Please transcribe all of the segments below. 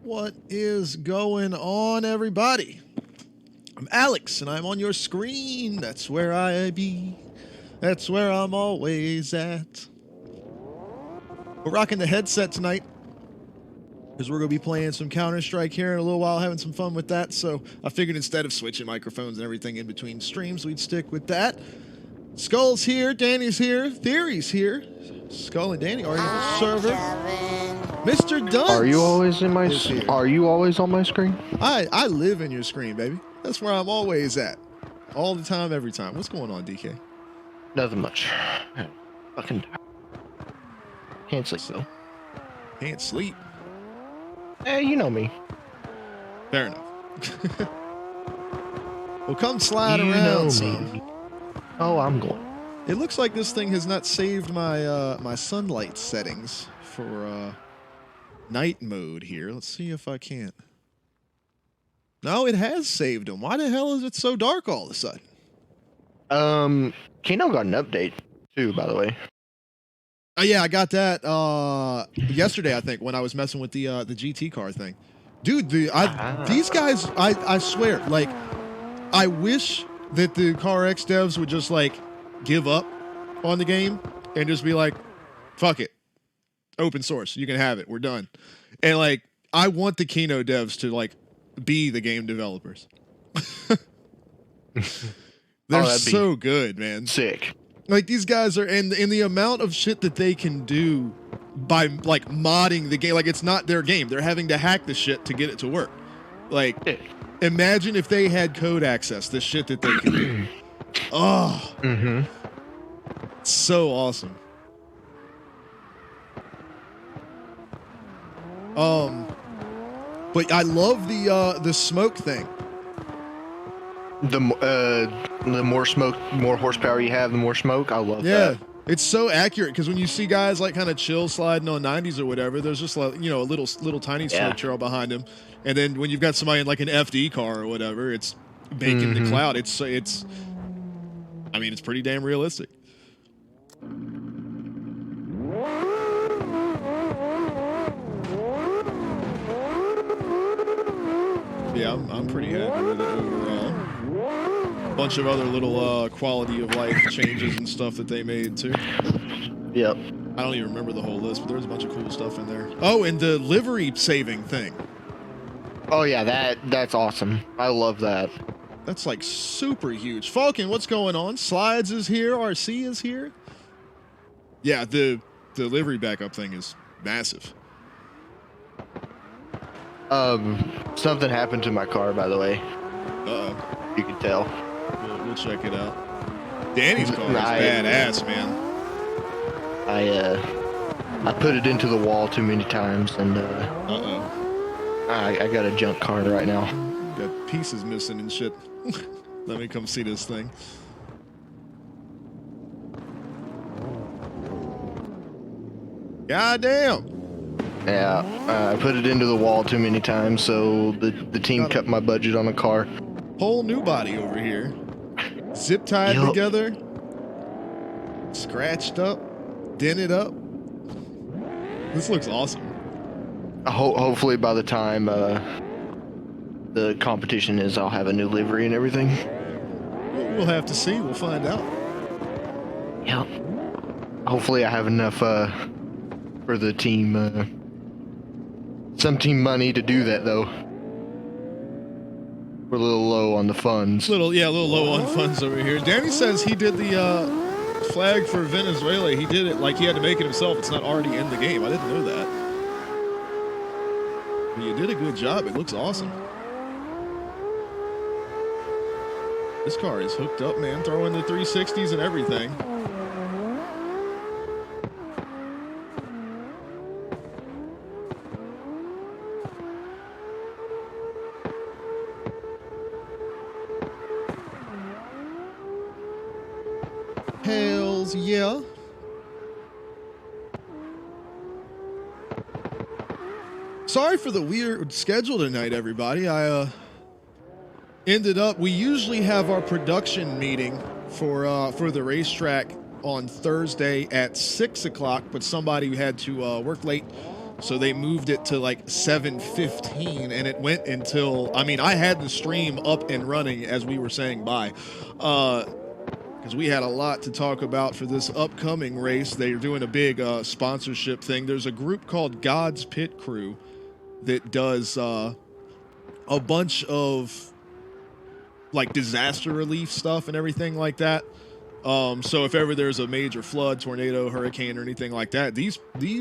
What is going on, everybody? I'm Alex, and I'm on your screen. That's where I be. That's where I'm always at. We're rocking the headset tonight because we're going to be playing some Counter-Strike here in a little while, having some fun with that. So I figured instead of switching microphones and everything in between streams, we'd stick with that. Skull's here, Danny's here, Theory's here. Skull and Danny are in the server. Kevin. Mr. Dunce. Are you always in my? Are you always on my screen? I live in your screen, baby. That's where I'm always at. All the time, every time. What's going on, DK? Nothing much. Fucking can't sleep though. Can't sleep. Eh, you know me. Fair enough. Well, come slide You around know some. me. Oh, I'm going. It looks like this thing has not saved my my sunlight settings for night mode here. Let's see if I can't. No, it has saved them. Why the hell is it so dark all of a sudden? Kano got an update too, by the way. Oh yeah, I got that yesterday, I think, when I was messing with the GT car thing. Dude, these guys, I swear, like, I wish that the CarX devs would just like give up on the game and just be like, fuck it, open source, you can have it, we're done. And like, I want the Kino devs to like be the game developers. They're so good, man. Sick. Like, these guys are, and the amount of shit that they can do by like modding the game, like, it's not their game, they're having to hack the shit to get it to work. Like, imagine if they had code access, the shit that they can do. Oh, so awesome. But I love the smoke thing. The more smoke, more horsepower you have, the more smoke. I love that. It's so accurate because when you see guys like kind of chill sliding on 90s or whatever, there's just like, you know, a little tiny smoke trail behind him, and then when you've got somebody in like an FD car or whatever, it's baking the cloud. It's I mean, it's pretty damn realistic. Yeah, I'm pretty happy with it overall. Bunch of other little quality of life changes and stuff that they made too. Yep. I don't even remember the whole list, but there's a bunch of cool stuff in there. Oh, and the livery saving thing. Oh yeah, that's awesome. I love that. That's like super huge. Falcon, what's going on? Slides is here. RC is here. Yeah, the livery backup thing is massive. Something happened to my car, by the way. Uh-oh. You can tell. We'll check it out. Danny's car is badass, man. I put it into the wall too many times, and I got a junk car right now. Got pieces missing and shit. Let me come see this thing. God damn. Yeah, I put it into the wall too many times, so the team cut my budget on the car. Whole new body over here. Zip tied together. Scratched up. Dented up. This looks awesome. Hopefully by the time the competition is, I'll have a new livery and everything. We'll have to see. We'll find out. Yep. Hopefully I have enough for the team, some team money to do that, though. We're a little low on the funds. A little low on funds over here. Danny says he did the flag for Venezuela. He did it like he had to make it himself. It's not already in the game. I didn't know that. But you did a good job. It looks awesome. This car is hooked up, man. Throwing the 360s and everything. Hells yeah. Sorry for the weird schedule tonight, everybody. I ended up, we usually have our production meeting for the racetrack on Thursday at 6 o'clock, but somebody had to work late So they moved it to like 7:15, and it went until, I mean, I had the stream up and running as we were saying bye. Because we had a lot to talk about for this upcoming race. They're doing a big sponsorship thing. There's a group called God's Pit Crew that does a bunch of like disaster relief stuff and everything like that. So if ever there's a major flood, tornado, hurricane, or anything like that, these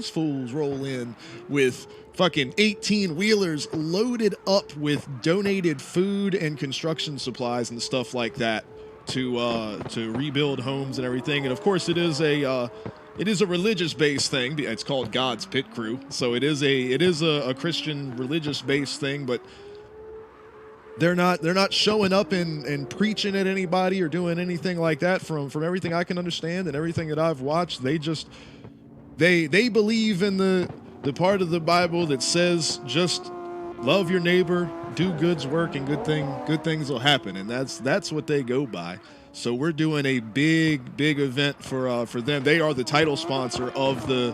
fools roll in with fucking 18-wheelers loaded up with donated food and construction supplies and stuff like that to rebuild homes and everything. And of course, it is a religious-based thing. It's called God's Pit Crew, so it is a Christian religious-based thing, but they're not showing up and preaching at anybody or doing anything like that. From everything I can understand and everything that I've watched, they believe in the part of the Bible that says just love your neighbor, do good work, and good things will happen, and that's what they go by. So we're doing a big event for them. They are the title sponsor of the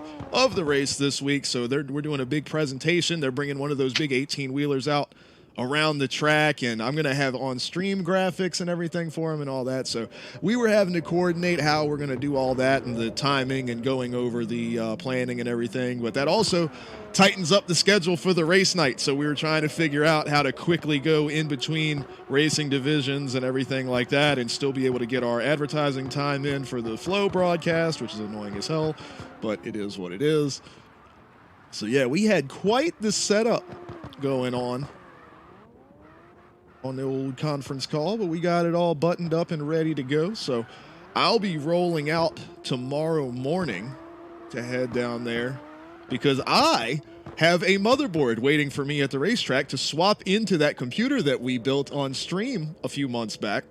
race this week. So we're doing a big presentation. They're bringing one of those big 18-wheelers out around the track, and I'm gonna have on stream graphics and everything for them and all that. So we were having to coordinate how we're gonna do all that and the timing and going over the planning and everything, but that also tightens up the schedule for the race night. So we were trying to figure out how to quickly go in between racing divisions and everything like that and still be able to get our advertising time in for the Flow broadcast, which is annoying as hell, but it is what it is. So yeah, we had quite the setup going on the old conference call, but we got it all buttoned up and ready to go. So I'll be rolling out tomorrow morning to head down there because I have a motherboard waiting for me at the racetrack to swap into that computer that we built on stream a few months back.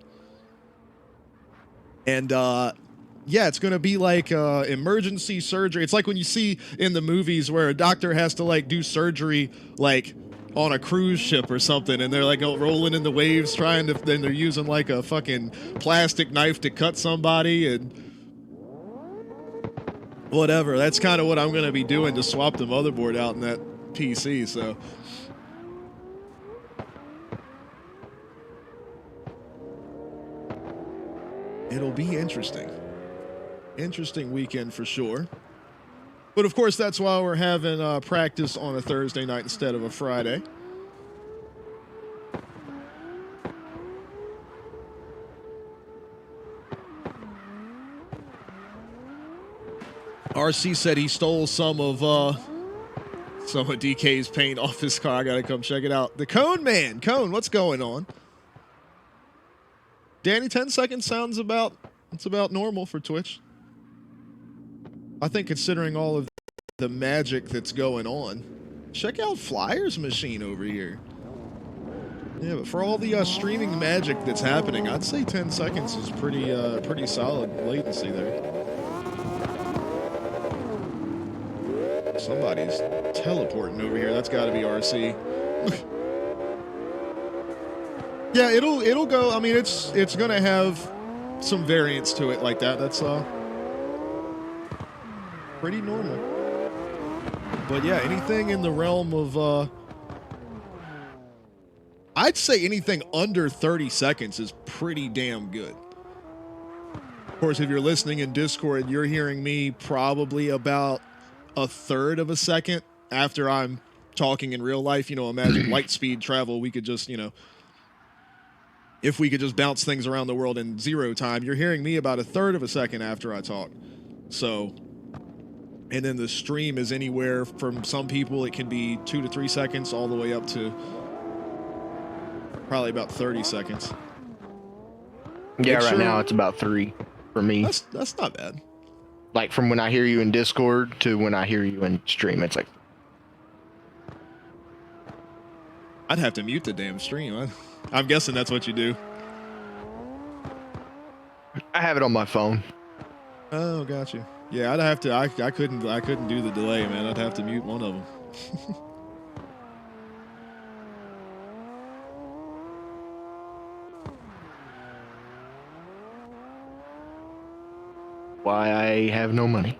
And yeah, it's going to be like emergency surgery. It's like when you see in the movies where a doctor has to like do surgery like on a cruise ship or something, and they're like rolling in the waves then they're using like a fucking plastic knife to cut somebody and whatever. That's kind of what I'm going to be doing to swap the motherboard out in that PC. So it'll be interesting weekend for sure. But of course, that's why we're having practice on a Thursday night instead of a Friday. RC said he stole some of DK's paint off his car. I gotta come check it out. The Cone Man, Cone, what's going on? Danny, 10 seconds sounds about normal for Twitch. I think considering all of the magic that's going on. Check out Flyers Machine over here. Yeah, but for all the streaming magic that's happening, I'd say 10 seconds is pretty solid latency there. Somebody's teleporting over here. That's got to be RC. Yeah, it'll go. I mean, it's gonna have some variance to it like that. That's pretty normal. But yeah, anything in the realm of I'd say anything under 30 seconds is pretty damn good. Of course, if you're listening in Discord, you're hearing me probably about a third of a second after I'm talking in real life. You know, imagine light speed travel. We could just, you know, if we could just bounce things around the world in 0 time, you're hearing me about a third of a second after I talk. So, and then the stream is anywhere from some people, it can be 2 to 3 seconds all the way up to probably about 30 seconds. Yeah, right now it's about 3 for me. That's not bad. Like from when I hear you in Discord to when I hear you in stream, it's like I'd have to mute the damn stream. I'm guessing that's what you do. I have it on my phone. Oh, got you. Yeah, I'd have to. I couldn't do the delay, man. I'd have to mute one of them. Why I have no money.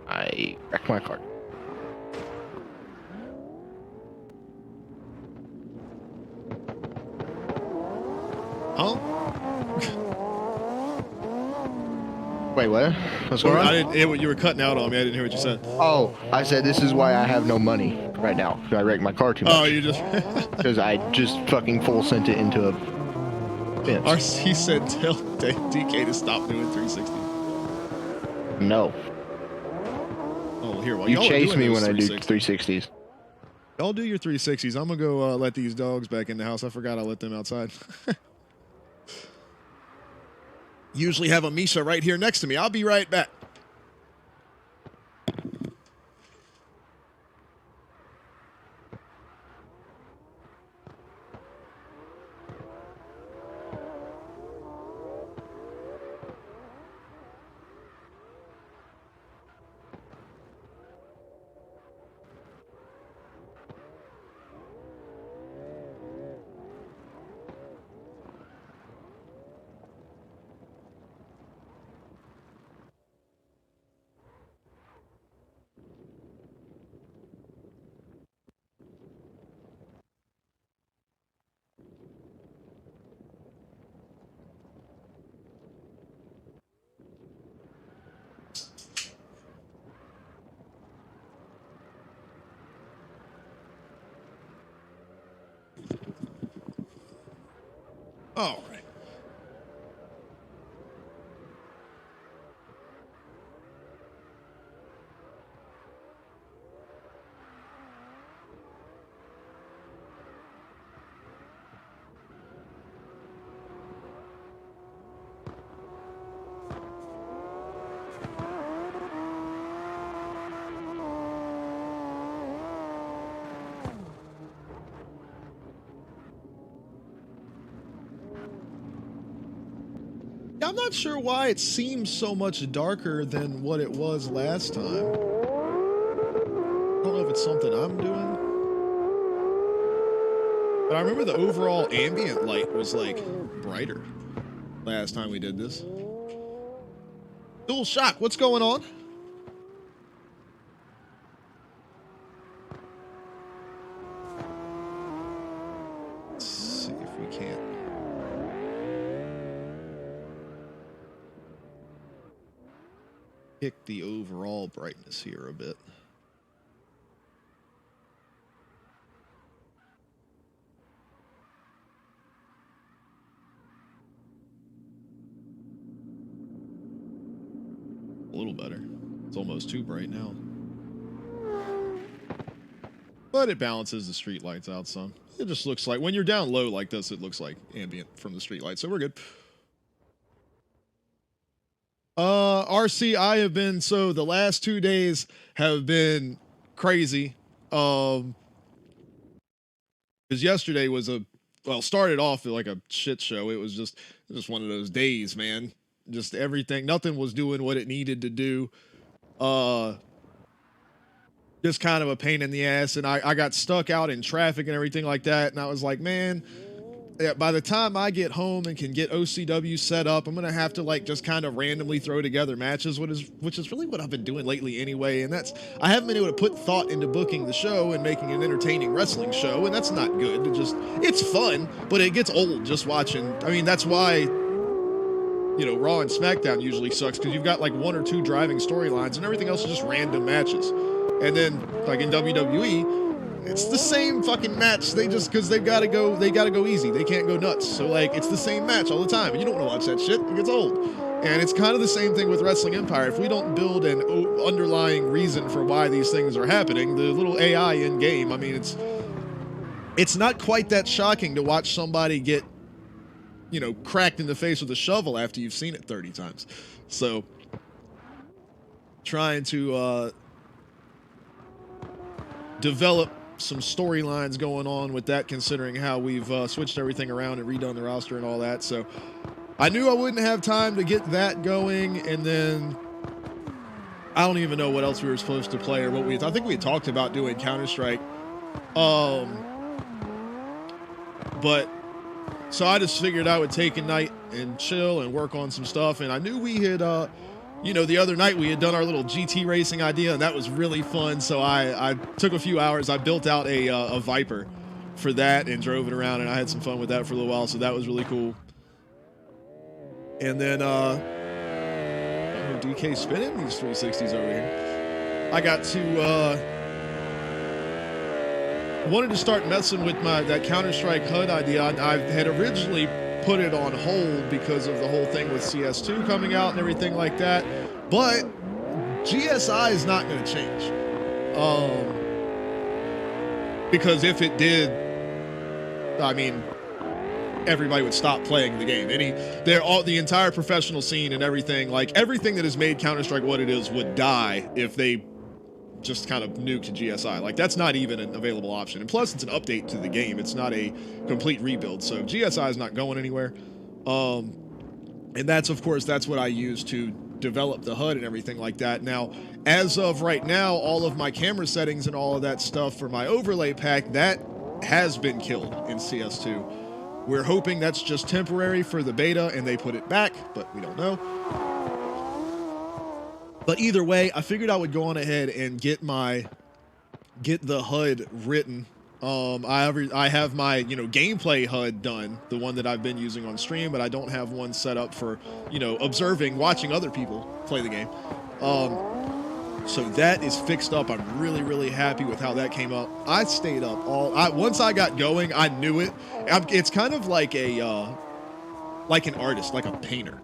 I wrecked my car. Huh? Wait, what? What's going on? You were cutting out on me. I didn't hear what you said. Oh, I said this is why I have no money right now. I wrecked my car too much. Oh, you just... Because I just fucking full sent it into a fence. RC said tell DK to stop doing 360. No. Oh, here, while You y'all are chase doing me those when I do 360s. 360s. Y'all do your 360s. I'm going to go let these dogs back in the house. I forgot I let them outside. Usually have a Misha right here next to me. I'll be right back. All right. I'm not sure why it seems so much darker than what it was last time. I don't know if it's something I'm doing. But I remember the overall ambient light was like brighter last time we did this. Dual Shock, what's going on? Let's see if we can't. Kick the overall brightness here a bit. A little better. It's almost too bright now. But it balances the street lights out some. It just looks like, when you're down low like this, it looks like ambient from the street lights, so we're good. RC, I have been, so the last 2 days have been crazy. Because yesterday was started off like a shit show. It was just one of those days, man. Just everything, nothing was doing what it needed to do. Just kind of a pain in the ass, and I got stuck out in traffic and everything like that, and I was like, man, yeah, by the time I get home and can get OCW set up, I'm gonna have to like just kind of randomly throw together matches, which is really what I've been doing lately anyway, and I haven't been able to put thought into booking the show and making an entertaining wrestling show, and that's not good. It's fun, but it gets old just watching. I mean, that's why, you know, Raw and SmackDown usually sucks, because you've got like 1 or 2 driving storylines and everything else is just random matches. And then like in WWE, it's the same fucking match. Because they gotta go easy. They can't go nuts. So like, it's the same match all the time. And you don't want to watch that shit. It gets old. And it's kind of the same thing with Wrestling Empire. If we don't build an underlying reason for why these things are happening, the little AI in game, I mean, it's not quite that shocking to watch somebody get, you know, cracked in the face with a shovel after you've seen it 30 times. So trying to develop some storylines going on with that, considering how we've switched everything around and redone the roster and all that. So I knew I wouldn't have time to get that going, and then I don't even know what else we were supposed to play or what I think we had talked about doing Counter-Strike. But so I just figured I would take a night and chill and work on some stuff, and I knew we had you know, the other night we had done our little GT racing idea, and that was really fun. So I took a few hours. I built out a Viper for that and drove it around, and I had some fun with that for a little while. So that was really cool. And then DK spinning these 360s over here. I got to wanted to start messing with that Counter-Strike HUD idea. I had originally put it on hold because of the whole thing with CS2 coming out and everything like that. But GSI is not going to change. Because if it did, I mean, everybody would stop playing the game. The entire professional scene and everything, like everything that has made Counter-Strike what it is would die if they just kind of nuked GSI. Like, that's not even an available option. And plus, it's an update to the game. It's not a complete rebuild. So GSI is not going anywhere. And that's, of course, that's what I use to develop the HUD and everything like that. Now, as of right now, all of my camera settings and all of that stuff for my overlay pack, that has been killed in CS2. We're hoping that's just temporary for the beta and they put it back, but we don't know. But either way, I figured I would go on ahead and get the HUD written. I have my, gameplay HUD done, the one that I've been using on stream, but I don't have one set up for, watching other people play the game. So that is fixed up. I'm really, really happy with how that came up. I stayed up once I got going, I knew it. It's kind of like an artist, like a painter.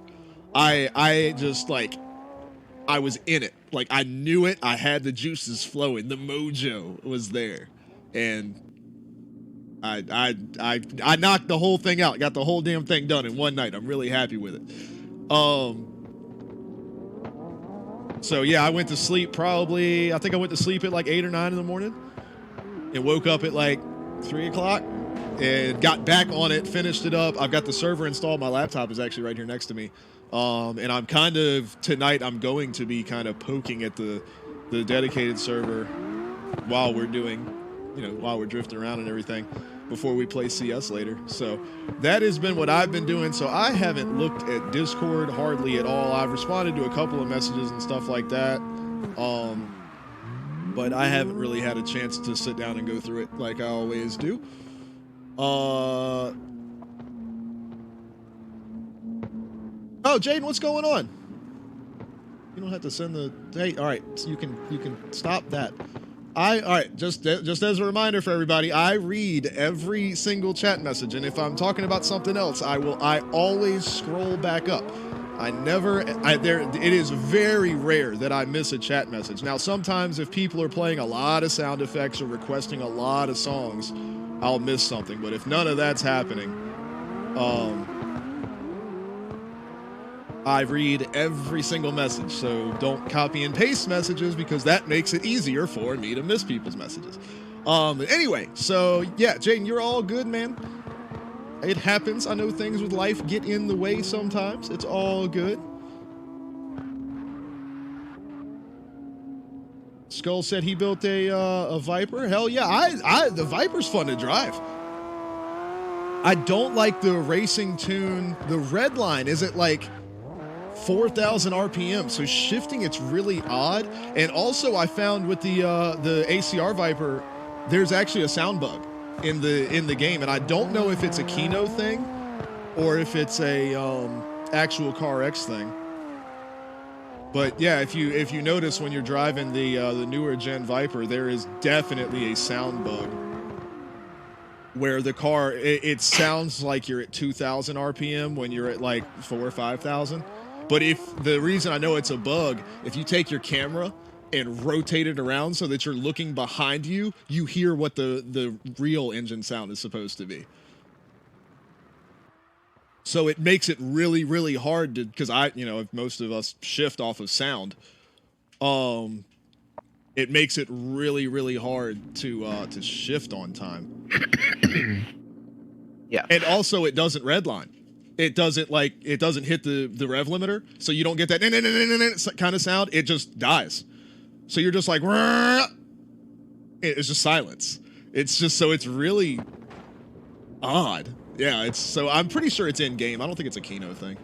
I was in it. Like, I knew it. I had the juices flowing. The mojo was there. And I knocked the whole thing out. Got the whole damn thing done in one night. I'm really happy with it. So yeah, I went to sleep I think I went to sleep at like 8 or 9 in the morning and woke up at like 3 o'clock and got back on it, finished it up. I've got the server installed. My laptop is actually right here next to me. And I'm tonight I'm going to be kind of poking at the dedicated server while we're doing, while we're drifting around and everything before we play CS later. So that has been what I've been doing. So I haven't looked at Discord hardly at all. I've responded to a couple of messages and stuff like that. But I haven't really had a chance to sit down and go through it like I always do. Oh, Jaden, what's going on? You don't have to send the... Hey, all right, so you can stop that. All right, just as a reminder for everybody, I read every single chat message, and if I'm talking about something else, I always scroll back up. It is very rare that I miss a chat message. Now, sometimes if people are playing a lot of sound effects or requesting a lot of songs, I'll miss something, but if none of that's happening, I read every single message, so don't copy and paste messages because that makes it easier for me to miss people's messages. Anyway, so yeah, Jaden, you're all good, man. It happens. I know things with life get in the way sometimes. It's all good. Skull said he built a Viper. Hell yeah, the Viper's fun to drive. I don't like the racing tune. The red line is at like 4,000 RPM, so shifting it's really odd. And also I found with the ACR Viper, there's actually a sound bug in the game, and I don't know if it's a Kino thing or if it's a actual CarX thing. But yeah, if you notice when you're driving the newer gen Viper, there is definitely a sound bug where the car it sounds like you're at 2,000 RPM when you're at like 4,000 or 5,000. But if the reason I know it's a bug, if you take your camera and rotate it around so that you're looking behind you, you hear what the real engine sound is supposed to be. So it makes it really, really hard to, because if most of us shift off of sound, it makes it really, really hard to shift on time. Yeah. And also it doesn't redline. It doesn't hit the rev limiter, so you don't get that kind of sound. It just dies. So you're just like, it's just silence. It's just, so it's really odd. Yeah, so I'm pretty sure it's in game. I don't think it's a Kino thing.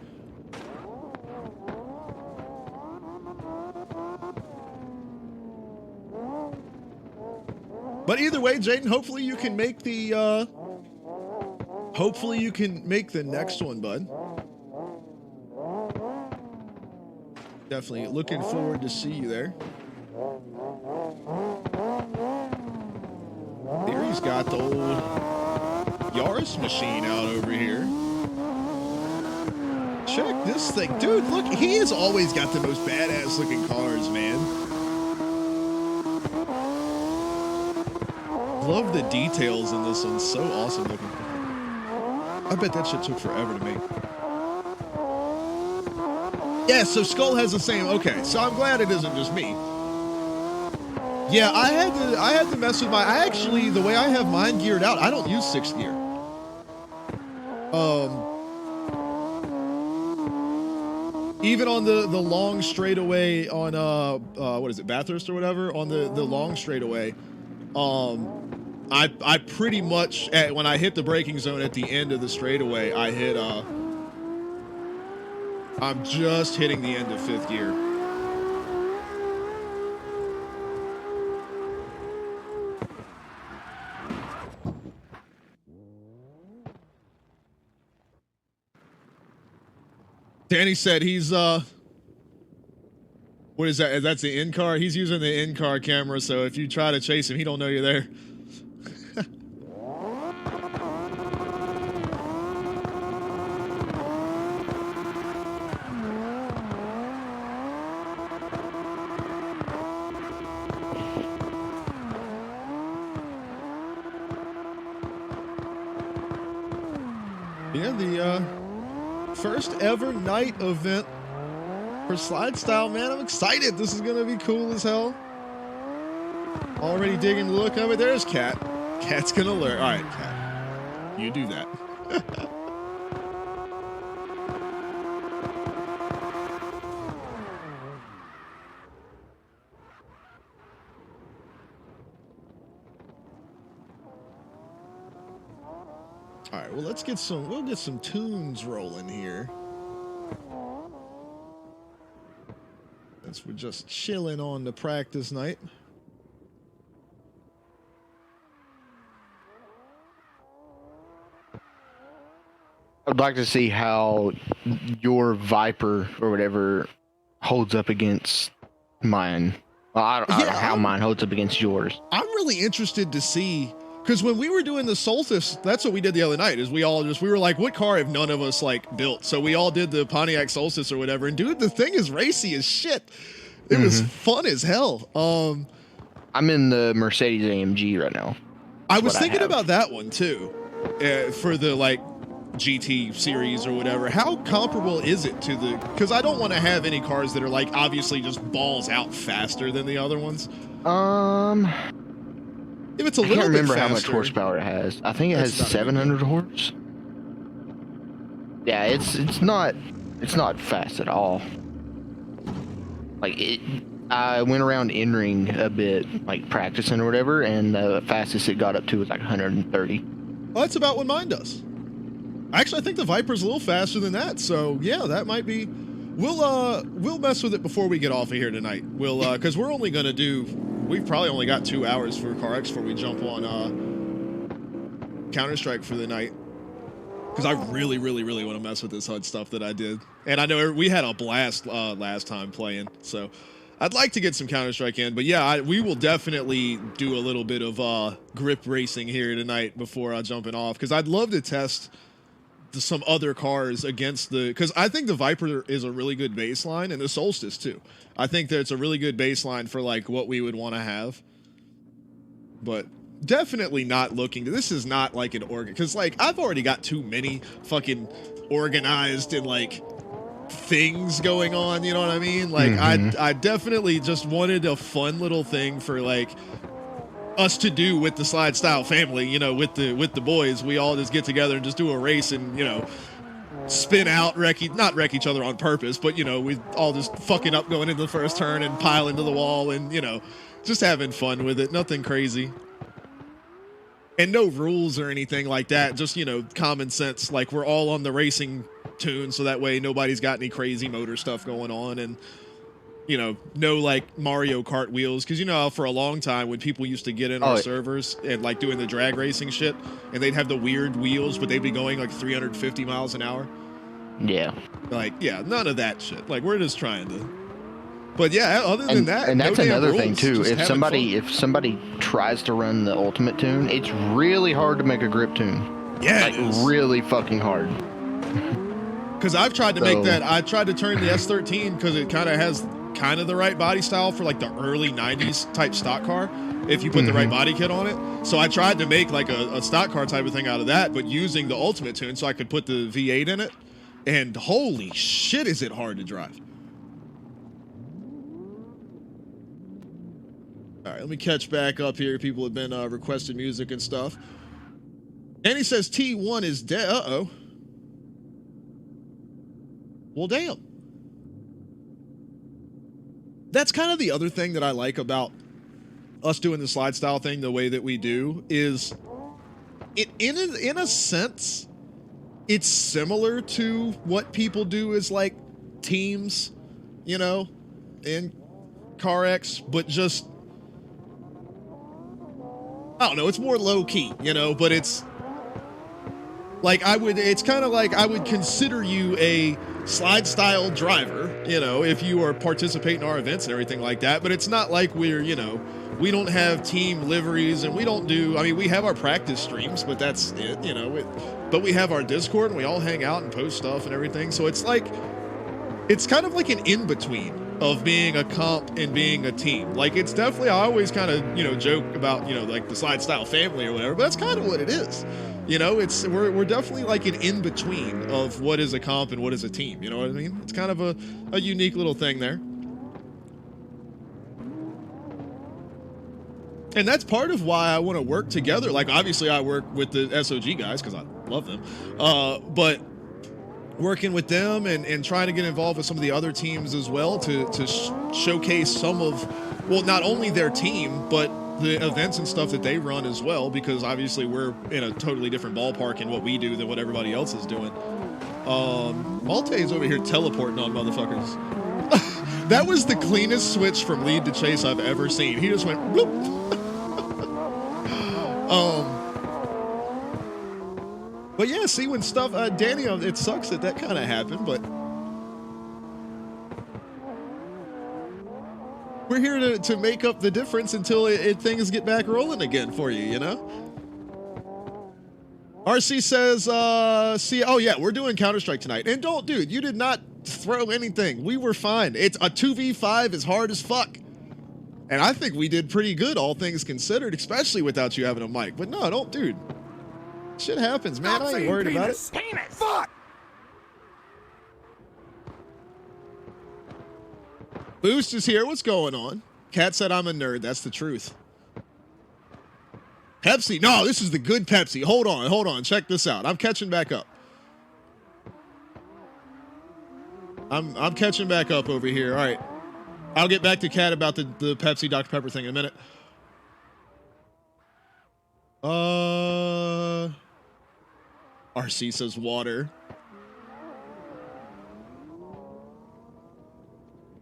But either way, Jaden, hopefully you can make the next one, bud. Definitely looking forward to see you there. Theory's got the old Yaris machine out over here. Check this thing. Dude, look, he has always got the most badass looking cars, man. Love the details in this one. So awesome looking. I bet that shit took forever to make. Yeah, so Skull has the same. Okay, so I'm glad it isn't just me. Yeah, I had to mess with my. I actually, the way I have mine geared out, I don't use 6th gear. Even on the long straightaway on what is it, Bathurst or whatever, on the long straightaway, I pretty much when I hit the braking zone at the end of the straightaway, I hit I'm just hitting the end of 5th gear. Danny said he's what is that? That's the in-car. He's using the in-car camera, so if you try to chase him, he don't know you're there. Yeah, the first ever night event for SLIDESTYLE, man. I'm excited. This is gonna be cool as hell. Already digging the look of it. There's Cat. Cat's gonna learn. All right, Cat, you do that. All right, well, let's get some. We'll get some tunes rolling here. Since we're just chilling on the practice night. I'd like to see how your Viper or whatever holds up against mine. Well, I don't know how mine holds up against yours. I'm really interested to see. Because when we were doing the Solstice, that's what we did the other night, is we were like, what car have none of us, like, built? So we all did the Pontiac Solstice or whatever. And, dude, the thing is racy as shit. It was fun as hell. I'm in the Mercedes AMG right now. I was thinking about that one, too, for the, like, GT series or whatever. How comparable is it to the... Because I don't want to have any cars that are, like, obviously just balls out faster than the other ones. If it's a little bit faster. I can't remember how much horsepower it has. I think it has 700 horse. Yeah, it's not fast at all. Like I went around in-ring a bit, like practicing or whatever, and the fastest it got up to was like 130. Well, that's about what mine does. Actually, I think the Viper's a little faster than that. So yeah, that might be. We'll mess with it before we get off of here tonight. We'll because we're only gonna do. We've probably only got 2 hours for CarX before we jump on Counter-Strike for the night. Because I really, really, really want to mess with this HUD stuff that I did. And I know we had a blast last time playing. So I'd like to get some Counter-Strike in. But yeah, we will definitely do a little bit of grip racing here tonight before jumping off. Because I'd love to test some other cars against the... Because I think the Viper is a really good baseline, and the Solstice too. I think that it's a really good baseline for like what we would want to have. But definitely not looking... This is not like an organ... Because like I've already got too many fucking organized and like things going on, you know what I mean? Like I definitely just wanted a fun little thing for like us to do with the SLIDESTYLE family, you know, with the boys. We all just get together and just do a race and, you know, spin out, not wreck each other on purpose, but, you know, we all just fucking up going into the first turn and pile into the wall and, you know, just having fun with it. Nothing crazy. And no rules or anything like that. Just, you know, common sense. Like, we're all on the racing tune, so that way nobody's got any crazy motor stuff going on. And, you know, no like Mario Kart wheels, because you know for a long time when people used to get in our servers and like doing the drag racing shit, and they'd have the weird wheels, but they'd be going like 350 miles an hour. Yeah. Like, yeah, none of that shit. Like, we're just trying to But yeah, other than that, and that's no damn another thing rules, too. just If having somebody tries to run the ultimate tune, it's really hard to make a grip tune. Yeah, like really fucking hard. Because I've tried to make that. I tried to turn the S13 because it kind of has kind of the right body style for like the early 90s type stock car if you put the right body kit on it. So I tried to make like a stock car type of thing out of that, but using the ultimate tune so I could put the V8 in it. And holy shit, is it hard to drive. All right, let me catch back up here. People have been requesting music and stuff. And he says T1 is dead. Uh-oh. Well, damn. That's kind of the other thing that I like about us doing the slide style thing the way that we do is it in a sense it's similar to what people do as like teams, you know, in CarX, but just I don't know, it's more low key, you know, but it's like it's kind of like I would consider you a slide style driver, you know, if you are participating in our events and everything like that, but it's not like we're, you know, we don't have team liveries and we don't do, I mean, we have our practice streams, but that's it, you know, but we have our Discord and we all hang out and post stuff and everything. So it's like, it's kind of like an in-between of being a comp and being a team. Like it's definitely, I always kind of, you know, joke about, you know, like the slide style family or whatever, but that's kind of what it is. You know, we're definitely like an in-between of what is a comp and what is a team. You know what I mean? It's kind of a unique little thing there. And that's part of why I want to work together. Like, obviously, I work with the SOG guys because I love them. But working with them and trying to get involved with some of the other teams as well to showcase some of, well, not only their team, but the events and stuff that they run as well, because obviously we're in a totally different ballpark in what we do than what everybody else is doing. Malte's over here teleporting on motherfuckers. That was the cleanest switch from lead to chase I've ever seen. He just went bloop. But yeah, see when stuff, Danny, it sucks that kind of happened, but we're here to make up the difference until things get back rolling again for you, you know? RC says, oh yeah, we're doing Counter-Strike tonight. And dude, you did not throw anything. We were fine. It's a 2v5 is hard as fuck. And I think we did pretty good, all things considered, especially without you having a mic. But no, dude. Shit happens, man. I ain't worried about it. Penis. Fuck! Boost is here. What's going on? Kat said I'm a nerd. That's the truth. Pepsi. No, this is the good Pepsi. Hold on. Check this out. I'm catching back up. I'm catching back up over here. All right. I'll get back to Kat about the Pepsi Dr. Pepper thing in a minute. RC says water.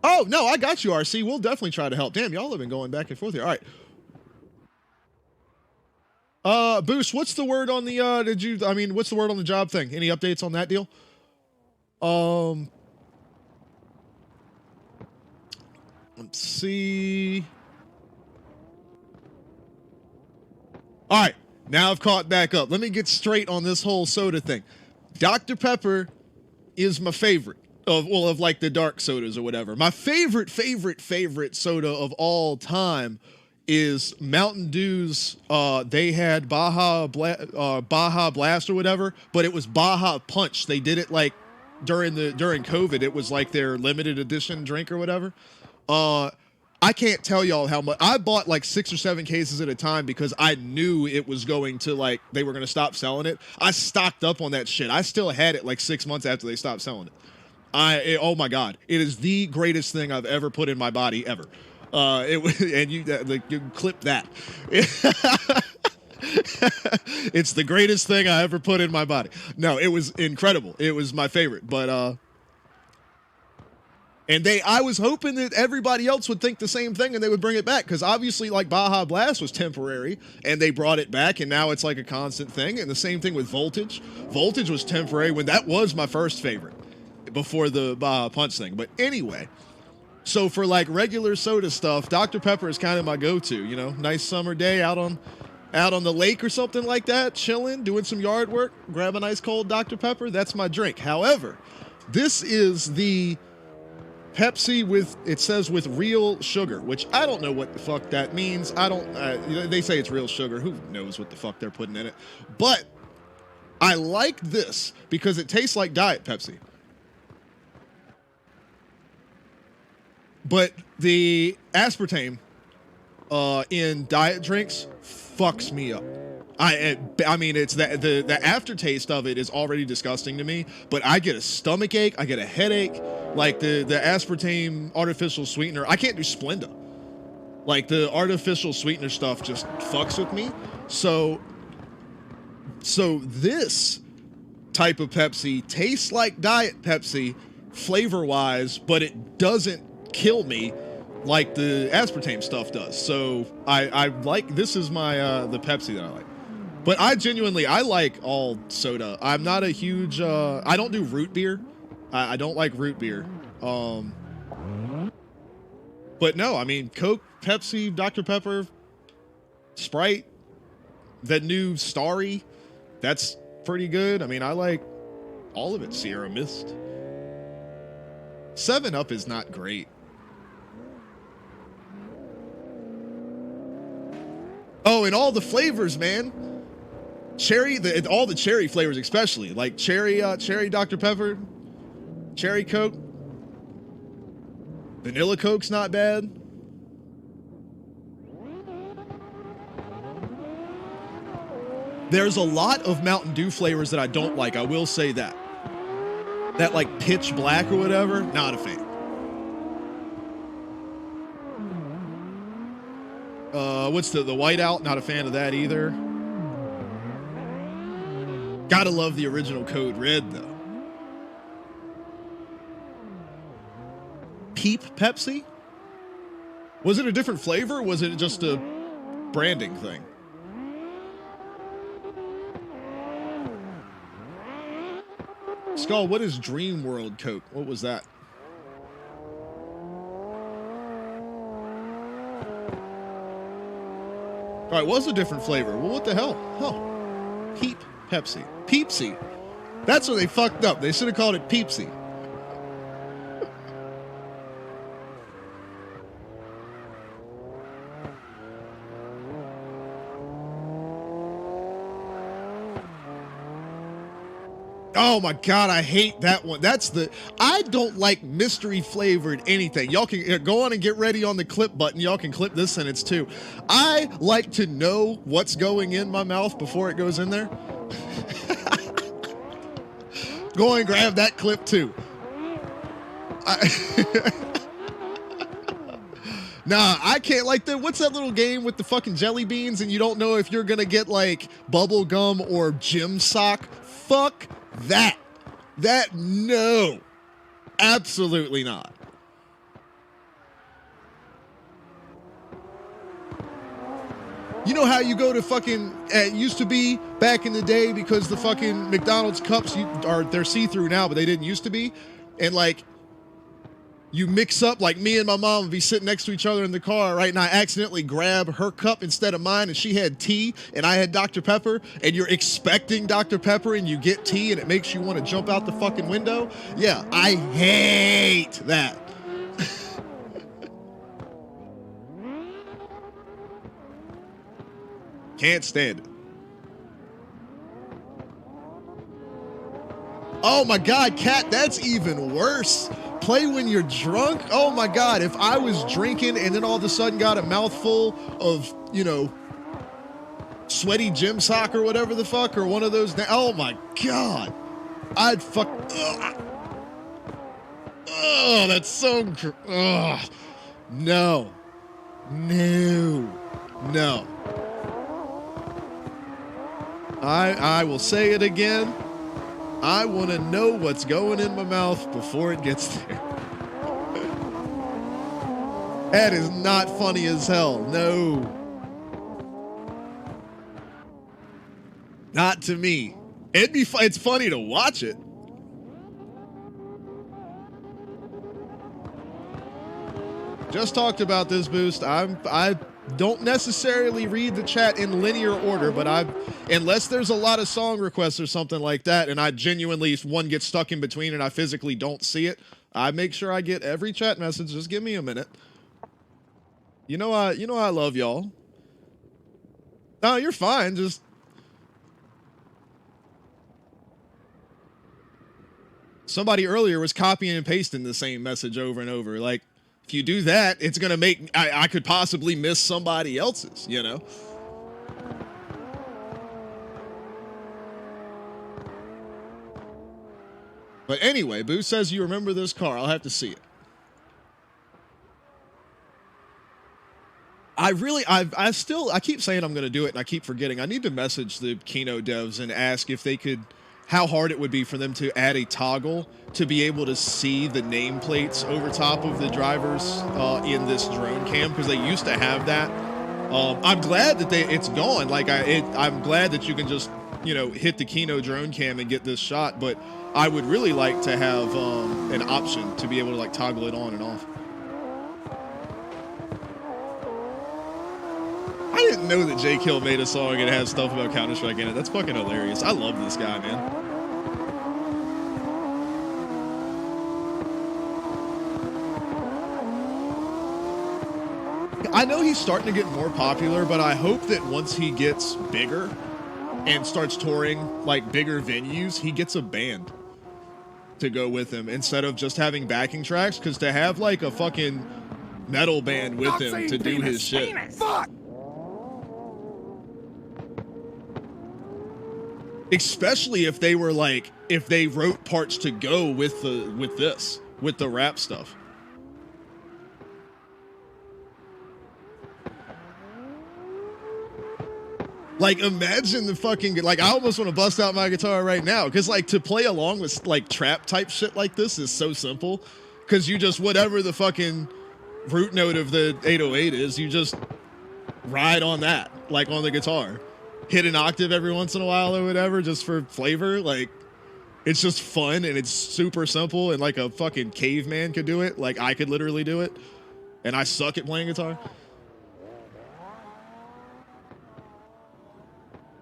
Oh, no, I got you, RC. We'll definitely try to help. Damn, y'all have been going back and forth here. All right. Boost, what's the word on the, what's the word on the job thing? Any updates on that deal? Let's see. All right. Now I've caught back up. Let me get straight on this whole soda thing. Dr. Pepper is my favorite of like the dark sodas or whatever. My favorite soda of all time is Mountain Dew's. They had Baja Blast or whatever, but it was Baja Punch. They did it like during COVID. It was like their limited edition drink or whatever. I can't tell y'all how much. I bought like 6 or 7 cases at a time because I knew it was going to like, they were going to stop selling it. I stocked up on that shit. I still had it like 6 months after they stopped selling it. Oh my God. It is the greatest thing I've ever put in my body ever. And you clip that. It's the greatest thing I ever put in my body. No, it was incredible. It was my favorite, but, and I was hoping that everybody else would think the same thing and they would bring it back, because obviously like Baja Blast was temporary and they brought it back and now it's like a constant thing. And the same thing with Voltage. Voltage was temporary when that was my first favorite before the Baja Punch thing. But anyway, So for like regular soda stuff, Dr. Pepper is kind of my go-to. You know, nice summer day out on the lake or something like that, chilling, doing some yard work, grab a nice cold Dr. Pepper. That's my drink. However, this is the Pepsi with, it says with real sugar, which I don't know what the fuck that means. I don't, they say it's real sugar. Who knows what the fuck they're putting in it? But I like this because it tastes like Diet Pepsi. But the aspartame in diet drinks fucks me up. I mean, it's that the aftertaste of it is already disgusting to me, but I get a stomach ache, I get a headache. Like the aspartame artificial sweetener, I can't do Splenda. Like the artificial sweetener stuff just fucks with me. So this type of Pepsi tastes like Diet Pepsi flavor-wise, but it doesn't kill me like the aspartame stuff does. So I like, this is my the Pepsi that I like. But I like all soda. I'm not a huge I don't do root beer. I don't like root beer. But no, I mean, Coke, Pepsi, Dr. Pepper, Sprite, that new Starry, that's pretty good. I mean, I like all of it. Sierra Mist. 7-Up is not great. Oh, and all the flavors, man. Cherry, all the cherry flavors, especially like cherry Dr. Pepper, cherry Coke, vanilla Coke's not bad. There's a lot of Mountain Dew flavors that I don't like. I will say that. That like pitch black or whatever, not a fan. What's the whiteout? Not a fan of that either. Gotta love the original Code Red though. Peep Pepsi? Was it a different flavor or was it just a branding thing? Skull, what is Dream World Coke? What was that? All right, was a different flavor. Well, what the hell? Oh, Peep Pepsi. Peepsy. That's where they fucked up. They should have called it Peepsy. Oh my God, I hate that one. I don't like mystery flavored anything. Y'all can go on and get ready on the clip button. Y'all can clip this sentence too. I like to know what's going in my mouth before it goes in there. Go and grab that clip too. Nah, I can't like what's that little game with the fucking jelly beans and you don't know if you're gonna get like bubble gum or gym sock? Fuck that. No. Absolutely not. You know how you go to fucking, it used to be back in the day because the fucking McDonald's cups they're see-through now, but they didn't used to be. And like, you mix up, like me and my mom would be sitting next to each other in the car, right? And I accidentally grab her cup instead of mine, and she had tea, and I had Dr. Pepper, and you're expecting Dr. Pepper, and you get tea, and it makes you want to jump out the fucking window. Yeah, I hate that. Can't stand it. Oh my God, Kat, that's even worse. Play when you're drunk? Oh my God, if I was drinking and then all of a sudden got a mouthful of, you know, sweaty gym sock or whatever the fuck, or one of those, oh my God. I'd fuck, oh, that's so, no. I will say it again. I want to know what's going in my mouth before it gets there. That is not funny as hell. No. Not to me. It's funny to watch it. Just talked about this, Boost. I don't necessarily read the chat in linear order, but unless there's a lot of song requests or something like that, and I genuinely one gets stuck in between and I physically don't see it, I make sure I get every chat message. Just give me a minute. You know I love y'all. No, you're fine. Just somebody earlier was copying and pasting the same message over and over. Like, if you do that, it's gonna make I could possibly miss somebody else's, you know. But anyway, Boo says you remember this car. I'll have to see it. I keep saying I'm gonna do it and I keep forgetting. I need to message the Kino devs and ask if they could, how hard it would be for them to add a toggle to be able to see the nameplates over top of the drivers in this drone cam, because they used to have that. I'm glad that it's gone. Like I'm glad that you can just, you know, hit the Kino drone cam and get this shot, but I would really like to have an option to be able to like toggle it on and off. I didn't know that J. Kill made a song and it has stuff about Counter-Strike in it. That's fucking hilarious. I love this guy, man. I know he's starting to get more popular, but I hope that once he gets bigger and starts touring like bigger venues, he gets a band to go with him instead of just having backing tracks, because to have like a fucking metal band with him to do his shit. Fuck! Especially if they were like, if they wrote parts to go with the rap stuff. Like, imagine the fucking, like, I almost want to bust out my guitar right now, because, like, to play along with, like, trap type shit like this is so simple, because you just, whatever the fucking root note of the 808 is, you just ride on that, like, on the guitar. Hit an octave every once in a while or whatever, just for flavor. Like, it's just fun, and it's super simple, and, like, a fucking caveman could do it. Like, I could literally do it, and I suck at playing guitar.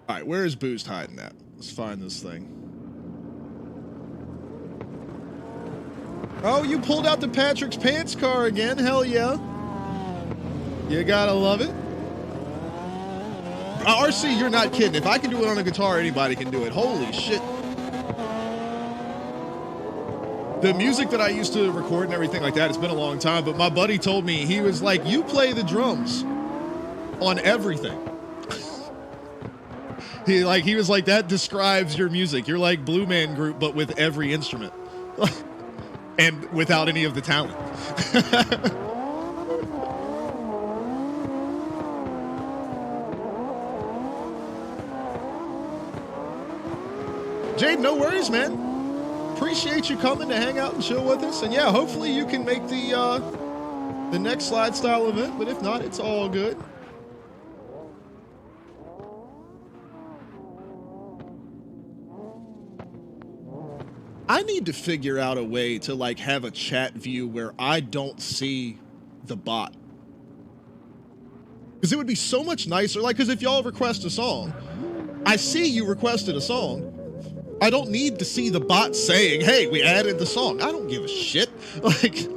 All right, where is Boost hiding at? Let's find this thing. Oh, you pulled out the Patrick's Pants car again. Hell yeah. You gotta love it. RC, you're not kidding. If I can do it on a guitar, anybody can do it. Holy shit. The music that I used to record and everything like that, it's been a long time, but my buddy told me, he was like, you play the drums on everything. He was like, that describes your music. You're like Blue Man Group, but with every instrument. And without any of the talent. Jade, no worries, man. Appreciate you coming to hang out and chill with us. And yeah, hopefully you can make the next SLIDESTYLE event, but if not, it's all good. I need to figure out a way to like have a chat view where I don't see the bot. Because it would be so much nicer. Like, because if y'all request a song, I see you requested a song. I don't need to see the bot saying, hey, we added the song. I don't give a shit. Like,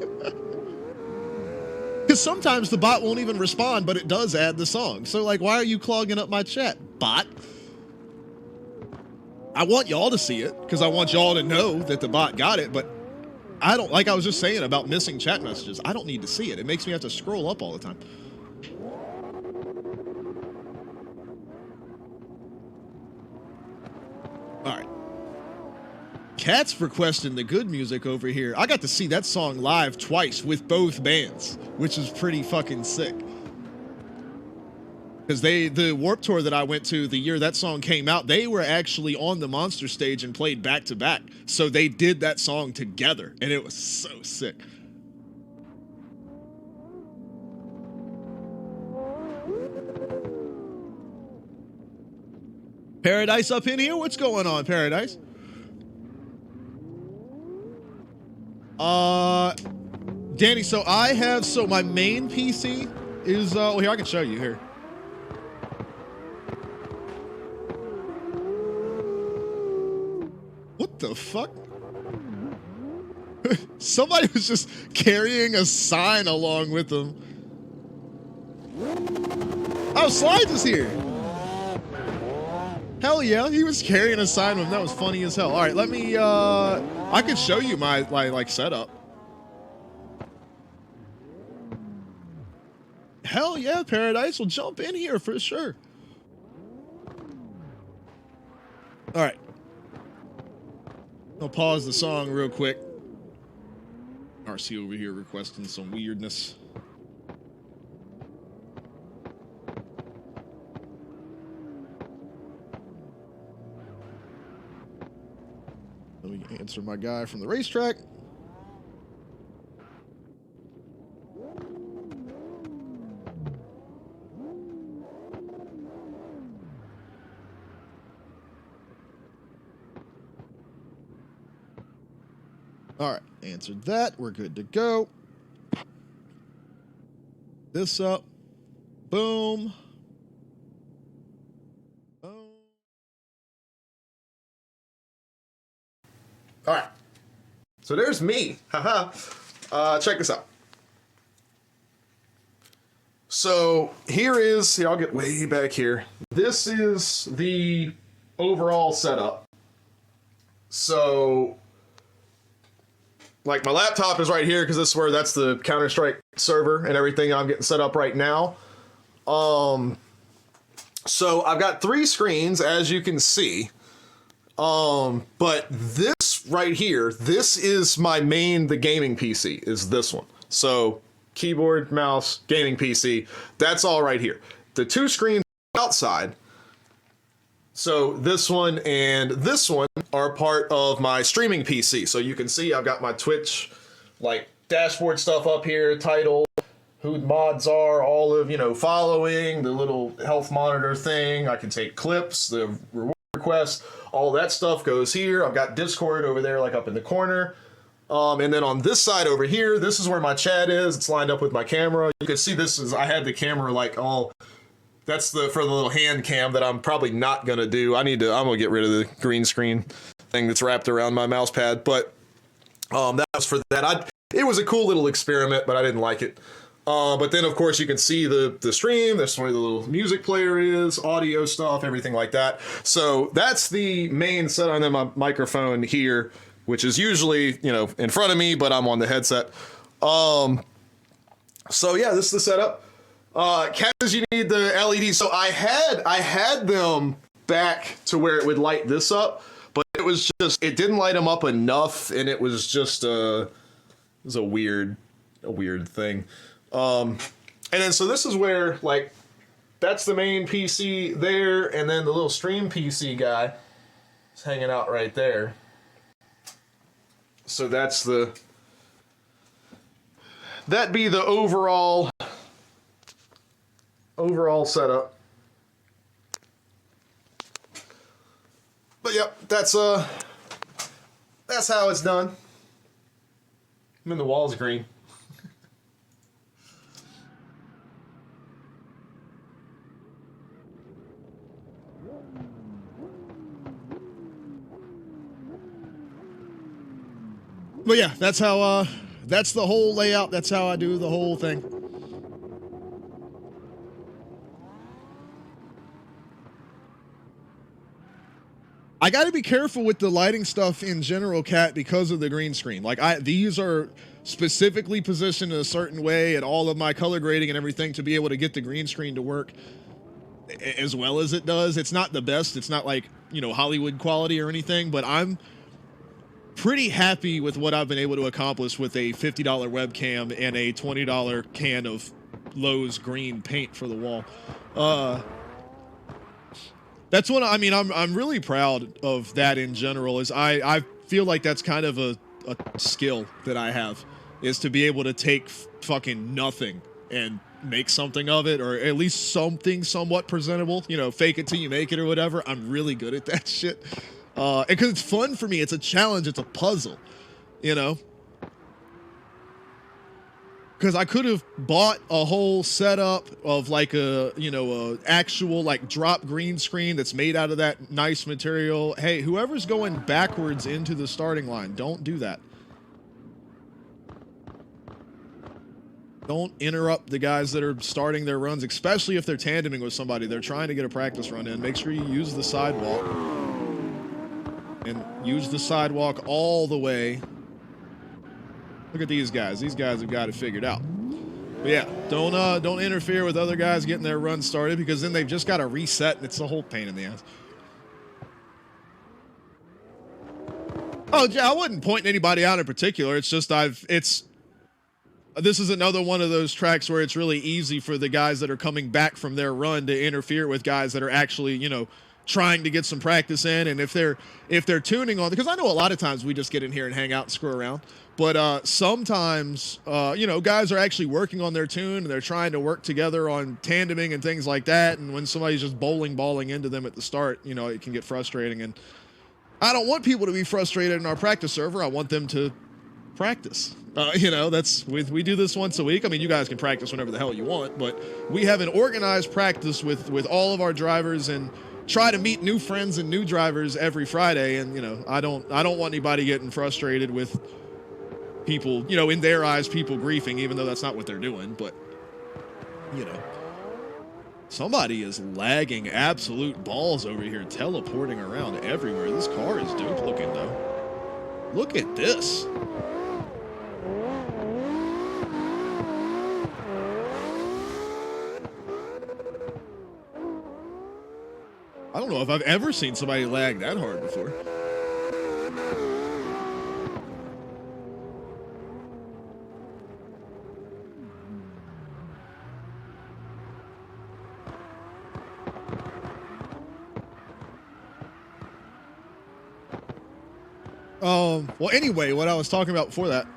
because sometimes the bot won't even respond, but it does add the song. So like, why are you clogging up my chat, bot? I want y'all to see it because I want y'all to know that the bot got it, but I don't, like I was just saying about missing chat messages, I don't need to see it. It makes me have to scroll up all the time. All right. Cat's requesting the good music over here. I got to see that song live twice with both bands, which is pretty fucking sick. Because the Warped Tour that I went to the year that song came out, they were actually on the Monster stage and played back to back. So they did that song together, and it was so sick. Paradise up in here? What's going on, Danny, so my main PC is, well, here, I can show you here. What the fuck? Somebody was just carrying a sign along with them. Oh, Slides is here. Hell yeah, he was carrying a sign with him. That was funny as hell. All right, let me, I can show you my, like setup. Hell yeah, Paradise will jump in here for sure. All right. I'll pause the song real quick. RC over here requesting some weirdness. Let me answer my guy from the racetrack. All right, answered that. We're good to go. This up. Boom. Boom. All right. So there's me. Haha. Check this out. So here, I'll get way back here. This is the overall setup. So, like, my laptop is right here because that's the Counter-Strike server and everything I'm getting set up right now. So I've got 3 screens, as you can see. But this right here, this is the gaming PC is this one. So keyboard, mouse, gaming PC, that's all right here. The 2 screens outside, so this one and this one are part of my streaming PC. So you can see I've got my Twitch, like, dashboard stuff up here, title, who the mods are, all of, following, the little health monitor thing. I can take clips, the reward requests, all that stuff goes here. I've got Discord over there, like, up in the corner. And then on this side over here, this is where my chat is. It's lined up with my camera. You can see I had the camera, like, all... That's for the little hand cam that I'm probably not gonna do. I'm gonna get rid of the green screen thing that's wrapped around my mouse pad. But that was for that. It was a cool little experiment, but I didn't like it. But then, of course, you can see the stream. That's where the little music player is, audio stuff, everything like that. So that's the main setup. And then my microphone here, which is usually, in front of me, but I'm on the headset. So yeah, this is the setup. Catches, you need the LED. So I had them back to where it would light this up, but it didn't light them up enough, and it was just a weird thing. And then so this is where, like, that's the main PC there, and then the little stream PC guy is hanging out right there. So that'd be the overall setup. But yep, that's how it's done. I mean, the wall's green. But yeah, that's how that's the whole layout. That's how I do the whole thing. I got to be careful with the lighting stuff in general, Cat, because of the green screen. Like, these are specifically positioned in a certain way, and all of my color grading and everything to be able to get the green screen to work as well as it does. It's not the best. It's not like, Hollywood quality or anything, but I'm pretty happy with what I've been able to accomplish with a $50 webcam and a $20 can of Lowe's green paint for the wall. That's what I'm really proud of that in general. Is I feel like that's kind of a skill that I have, is to be able to take fucking nothing and make something of it, or at least something somewhat presentable. Fake it till you make it or whatever. I'm really good at that shit. And because it's fun for me, it's a challenge, it's a puzzle. Because I could have bought a whole setup of like a, you know, a actual like drop green screen that's made out of that nice material. Hey, whoever's going backwards into the starting line, don't do that. Don't interrupt the guys that are starting their runs, especially if they're tandeming with somebody. They're trying to get a practice run in. Make sure you use the sidewalk. And use the sidewalk all the way. Look at these guys. These guys have got it figured out. But yeah, don't interfere with other guys getting their run started, because then they've just got to reset, and it's a whole pain in the ass. Oh, yeah, I wasn't pointing anybody out in particular. It's just this is another one of those tracks where it's really easy for the guys that are coming back from their run to interfere with guys that are actually, you know, trying to get some practice in. And if they're tuning on, because I know a lot of times we just get in here and hang out and screw around, but sometimes you know, guys are actually working on their tune and they're trying to work together on tandeming and things like that. And when somebody's just balling into them at the start, you know, it can get frustrating. And I don't want people to be frustrated in our practice server. I want them to practice. You know, we do this once a week. I mean, you guys can practice whenever the hell you want, but we have an organized practice with all of our drivers, and try to meet new friends and new drivers every Friday. And, you know, I don't want anybody getting frustrated with people, you know, in their eyes, people griefing, even though that's not what they're doing. But, you know, somebody is lagging absolute balls over here, teleporting around everywhere. This car is dope looking, though. Look at this. I don't know if I've ever seen somebody lag that hard before. Well, anyway, what I was talking about before that,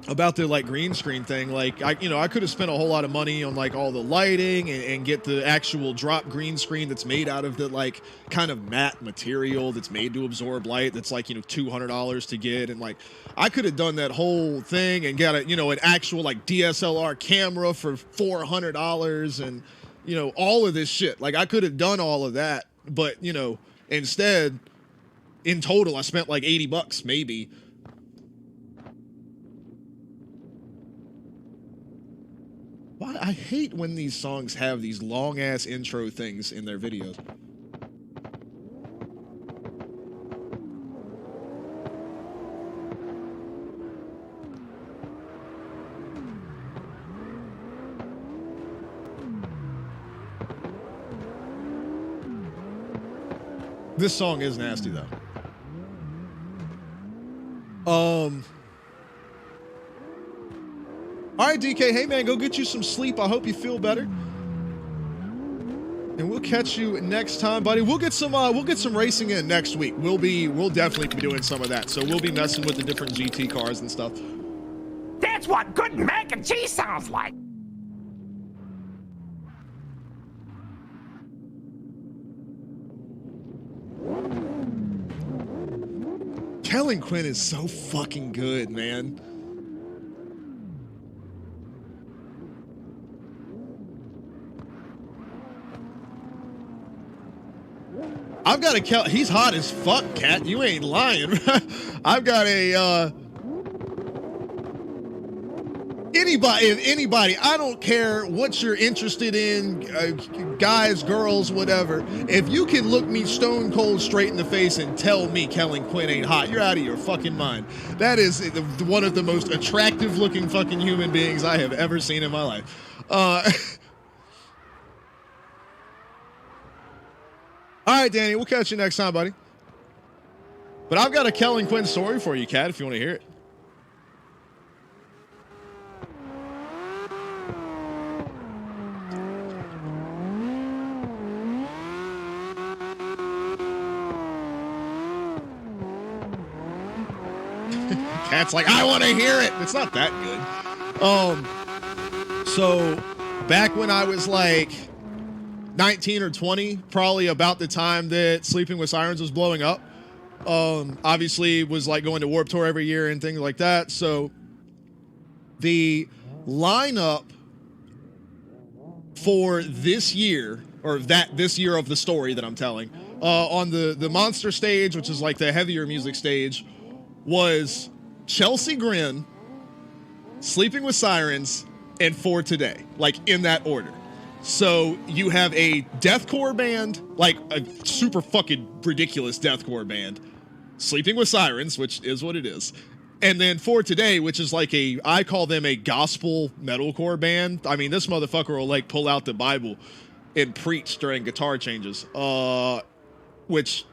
about the like green screen thing, like I could have spent a whole lot of money on like all the lighting and get the actual drop green screen that's made out of the like kind of matte material that's made to absorb light, that's like, you know, $200 to get. And like I could have done that whole thing and got a, you know, an actual like DSLR camera for $400 and, you know, all of this shit. Like I could have done all of that, but, you know, instead in total I spent like $80 maybe. Why I hate when these songs have these long ass intro things in their videos. This song is nasty though. All right, DK. Hey, man, go get you some sleep. I hope you feel better. And we'll catch you next time, buddy. We'll get some racing in next week. We'll definitely be doing some of that. So we'll be messing with the different GT cars and stuff. That's what good mac and cheese sounds like. Kellen Quinn is so fucking good, man. I've got a he's hot as fuck, Cat. You ain't lying. I've got a anybody. I don't care what you're interested in, guys, girls, whatever. If you can look me stone cold straight in the face and tell me Kellen Quinn ain't hot, you're out of your fucking mind. That is one of the most attractive looking fucking human beings I have ever seen in my life. All right, Danny, we'll catch you next time, buddy. But I've got a Kellen Quinn story for you, Kat, if you want to hear it. Kat's like, I want to hear it. It's not that good. So back when I was like 19 or 20, probably about the time that Sleeping with Sirens was blowing up. Obviously was like going to Warped Tour every year and things like that. So the lineup for this year, or this year of the story that I'm telling, on the monster stage, which is like the heavier music stage, was Chelsea Grin, Sleeping with Sirens, and For Today, like in that order. So you have a deathcore band, like a super fucking ridiculous deathcore band, Sleeping with Sirens, which is what it is, and then For Today, which is like I call them a gospel metalcore band. I mean, this motherfucker will like pull out the Bible and preach during guitar changes, which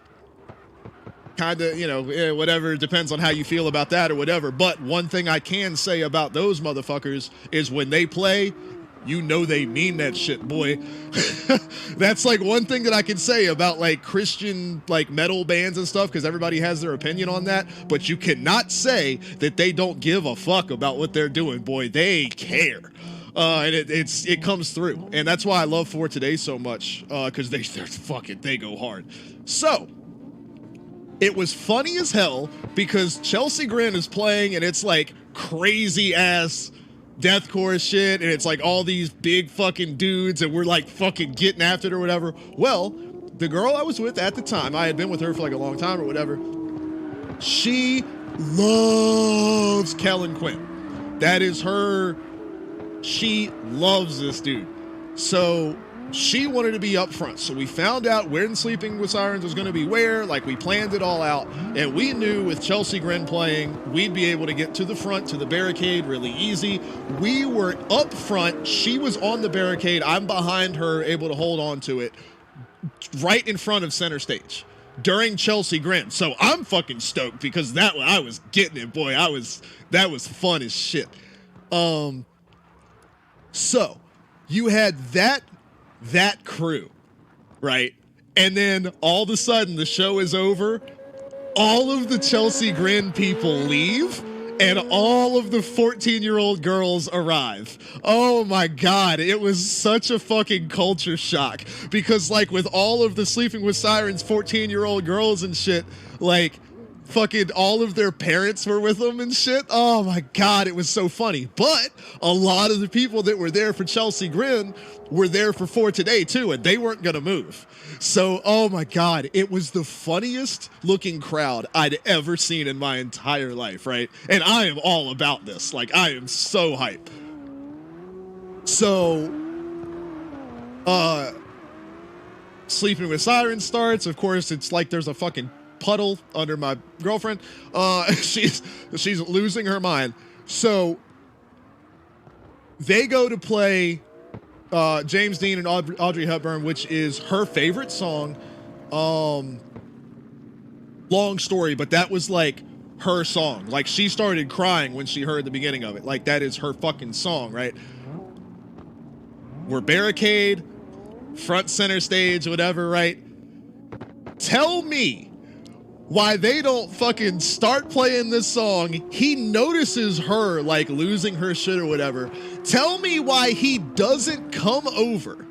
kind of, you know, whatever, depends on how you feel about that or whatever. But one thing I can say about those motherfuckers is when they play, you know they mean that shit, boy. That's like one thing that I can say about like Christian like metal bands and stuff, because everybody has their opinion on that, but you cannot say that they don't give a fuck about what they're doing, boy. They care. And it comes through, and that's why I love For Today so much, because they go hard. So it was funny as hell because Chelsea Grin is playing, and it's like crazy ass deathcore shit, and it's like all these big fucking dudes, and we're like fucking getting after it or whatever. Well, the girl I was with at the time, I had been with her for like a long time or whatever, she loves Kellen Quinn. That is her. She loves this dude. So she wanted to be up front. So we found out when Sleeping with Sirens was going to be where. Like, we planned it all out. And we knew with Chelsea Grin playing, we'd be able to get to the front, to the barricade really easy. We were up front. She was on the barricade. I'm behind her, able to hold on to it, right in front of center stage during Chelsea Grin. So I'm fucking stoked because I was getting it, boy. That was fun as shit. So you had that crew, right? And then all of a sudden the show is over. All of the Chelsea Grin people leave, and all of the 14-year-old girls arrive. Oh my God, it was such a fucking culture shock, because like with all of the Sleeping with Sirens 14-year-old girls and shit, like fucking all of their parents were with them and shit. Oh my God, it was so funny. But a lot of the people that were there for Chelsea Grin were there for Today too, and they weren't gonna move. So, oh my God, it was the funniest looking crowd I'd ever seen in my entire life, right? And I am all about this. Like, I am so hyped. So, Sleeping with Sirens starts. Of course, it's like there's a fucking puddle under my girlfriend. She's losing her mind. So they go to play James Dean and Audrey Hepburn, which is her favorite song. Long story, but that was like her song. Like, she started crying when she heard the beginning of it. Like, that is her fucking song, right? We're barricade, front center stage, whatever, right? Tell me why they don't fucking start playing this song. He notices her like losing her shit or whatever. Tell me why he doesn't come over,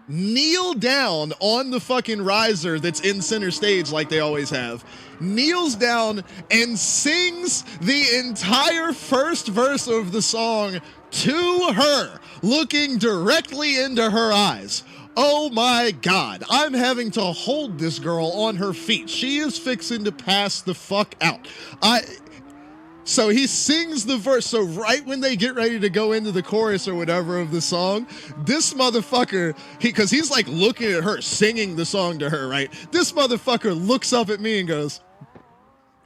kneel down on the fucking riser that's in center stage like they always have, kneels down and sings the entire first verse of the song to her, looking directly into her eyes. Oh my God, I'm having to hold this girl on her feet. She is fixing to pass the fuck out. So he sings the verse. So right when they get ready to go into the chorus or whatever of the song, this motherfucker, because he's like looking at her, singing the song to her, right? This motherfucker looks up at me and goes,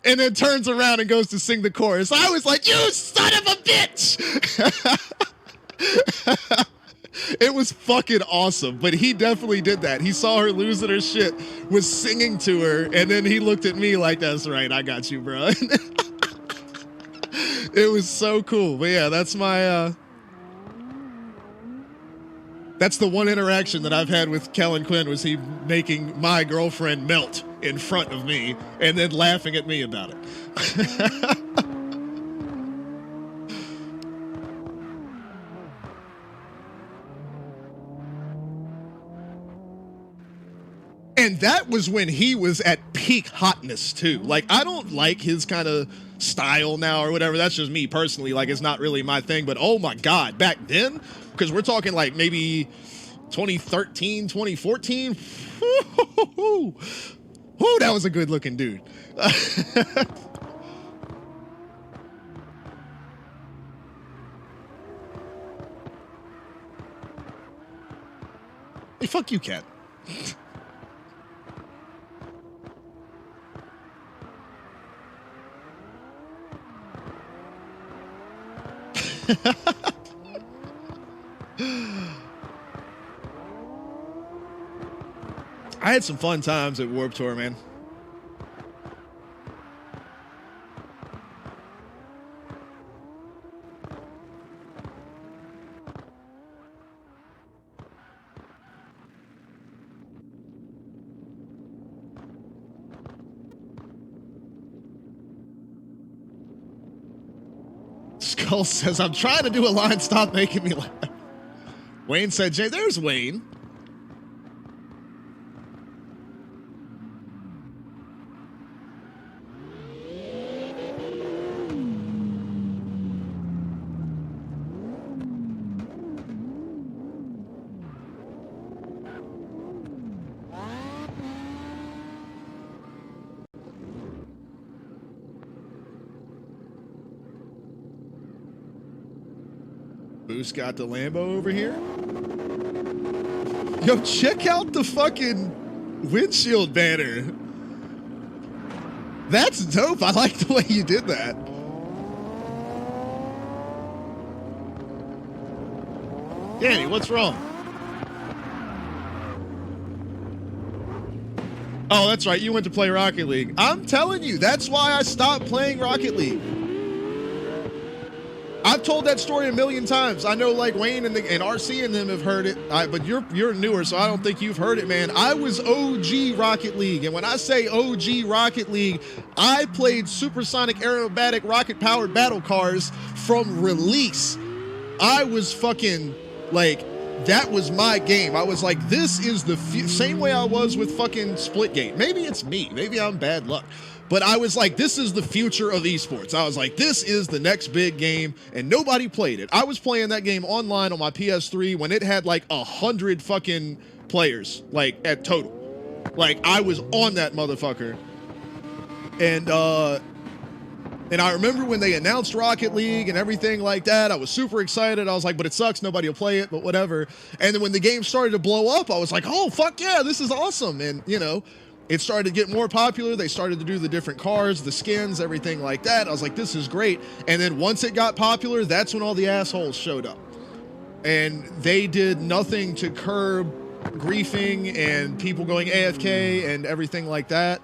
and then turns around and goes to sing the chorus. I was like, you son of a bitch! It was fucking awesome, but he definitely did that. He saw her losing her shit, was singing to her, and then he looked at me like, that's right, I got you, bro. It was so cool. But yeah, that's my, that's the one interaction that I've had with Kellen Quinn, was he making my girlfriend melt in front of me and then laughing at me about it. And that was when he was at peak hotness too. Like, I don't like his kind of style now or whatever. That's just me personally. Like, it's not really my thing. But oh my God, back then, because we're talking like maybe 2013, 2014. Woo, that was a good looking dude. Hey, fuck you, cat. I had some fun times at Warped Tour, man. Skull says, I'm trying to do a line, stop making me laugh. Wayne said, Jay, there's Wayne. Boost got the Lambo over here. Yo, check out the fucking windshield banner. That's dope. I like the way you did that. Danny, what's wrong? Oh, that's right. You went to play Rocket League. I'm telling you, that's why I stopped playing Rocket League. I've told that story a million times. I know, like, Wayne and RC and them have heard it, but you're newer, so I don't think you've heard it, man. I was OG Rocket League, and when I say OG Rocket League, I played supersonic aerobatic rocket-powered battle cars from release. I was fucking, like, that was my game. I was like, this is the same way I was with fucking Splitgate. Maybe it's me. Maybe I'm bad luck. But I was like, this is the future of esports. I was like, this is the next big game, and nobody played it. I was playing that game online on my PS3 when it had like 100 fucking players, like at total. Like, I was on that motherfucker. And I remember when they announced Rocket League and everything like that, I was super excited. I was like, but it sucks, nobody will play it, but whatever. And then when the game started to blow up, I was like, oh, fuck yeah, this is awesome. And, you know, it started to get more popular. They started to do the different cars, the skins, everything like that. I was like, this is great. And then once it got popular, that's when all the assholes showed up. And they did nothing to curb griefing and people going AFK and everything like that.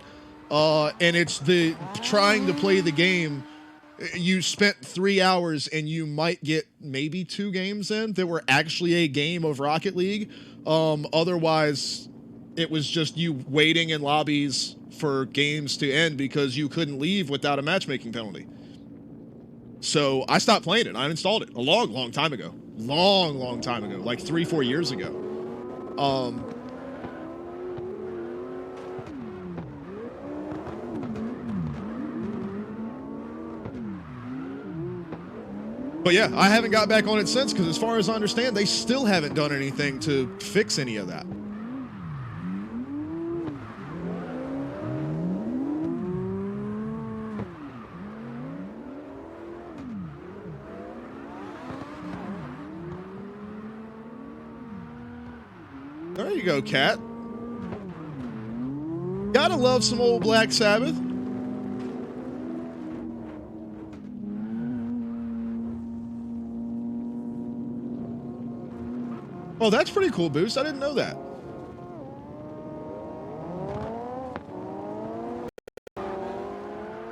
And it's the trying to play the game. You spent 3 hours and you might get maybe 2 games in that were actually a game of Rocket League. Otherwise, it was just you waiting in lobbies for games to end because you couldn't leave without a matchmaking penalty. So I stopped playing it. I uninstalled it a long time ago. Long time ago, like 3-4 years ago. But yeah, I haven't got back on it since because as far as I understand, they still haven't done anything to fix any of that. There you go, Cat. Gotta love some old Black Sabbath. Oh, that's pretty cool, Boost. I didn't know that.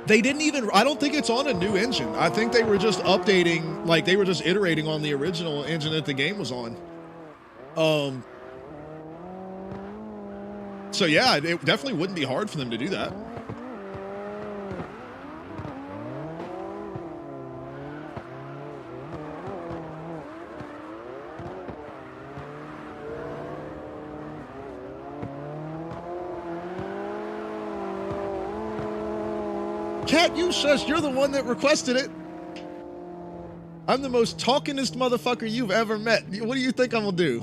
They didn't even, I don't think it's on a new engine. I think they were just updating, like they were just iterating on the original engine that the game was on. So yeah, it definitely wouldn't be hard for them to do that. Cat, you shush. You're the one that requested it. I'm the most talkingest motherfucker you've ever met. What do you think I'm gonna do?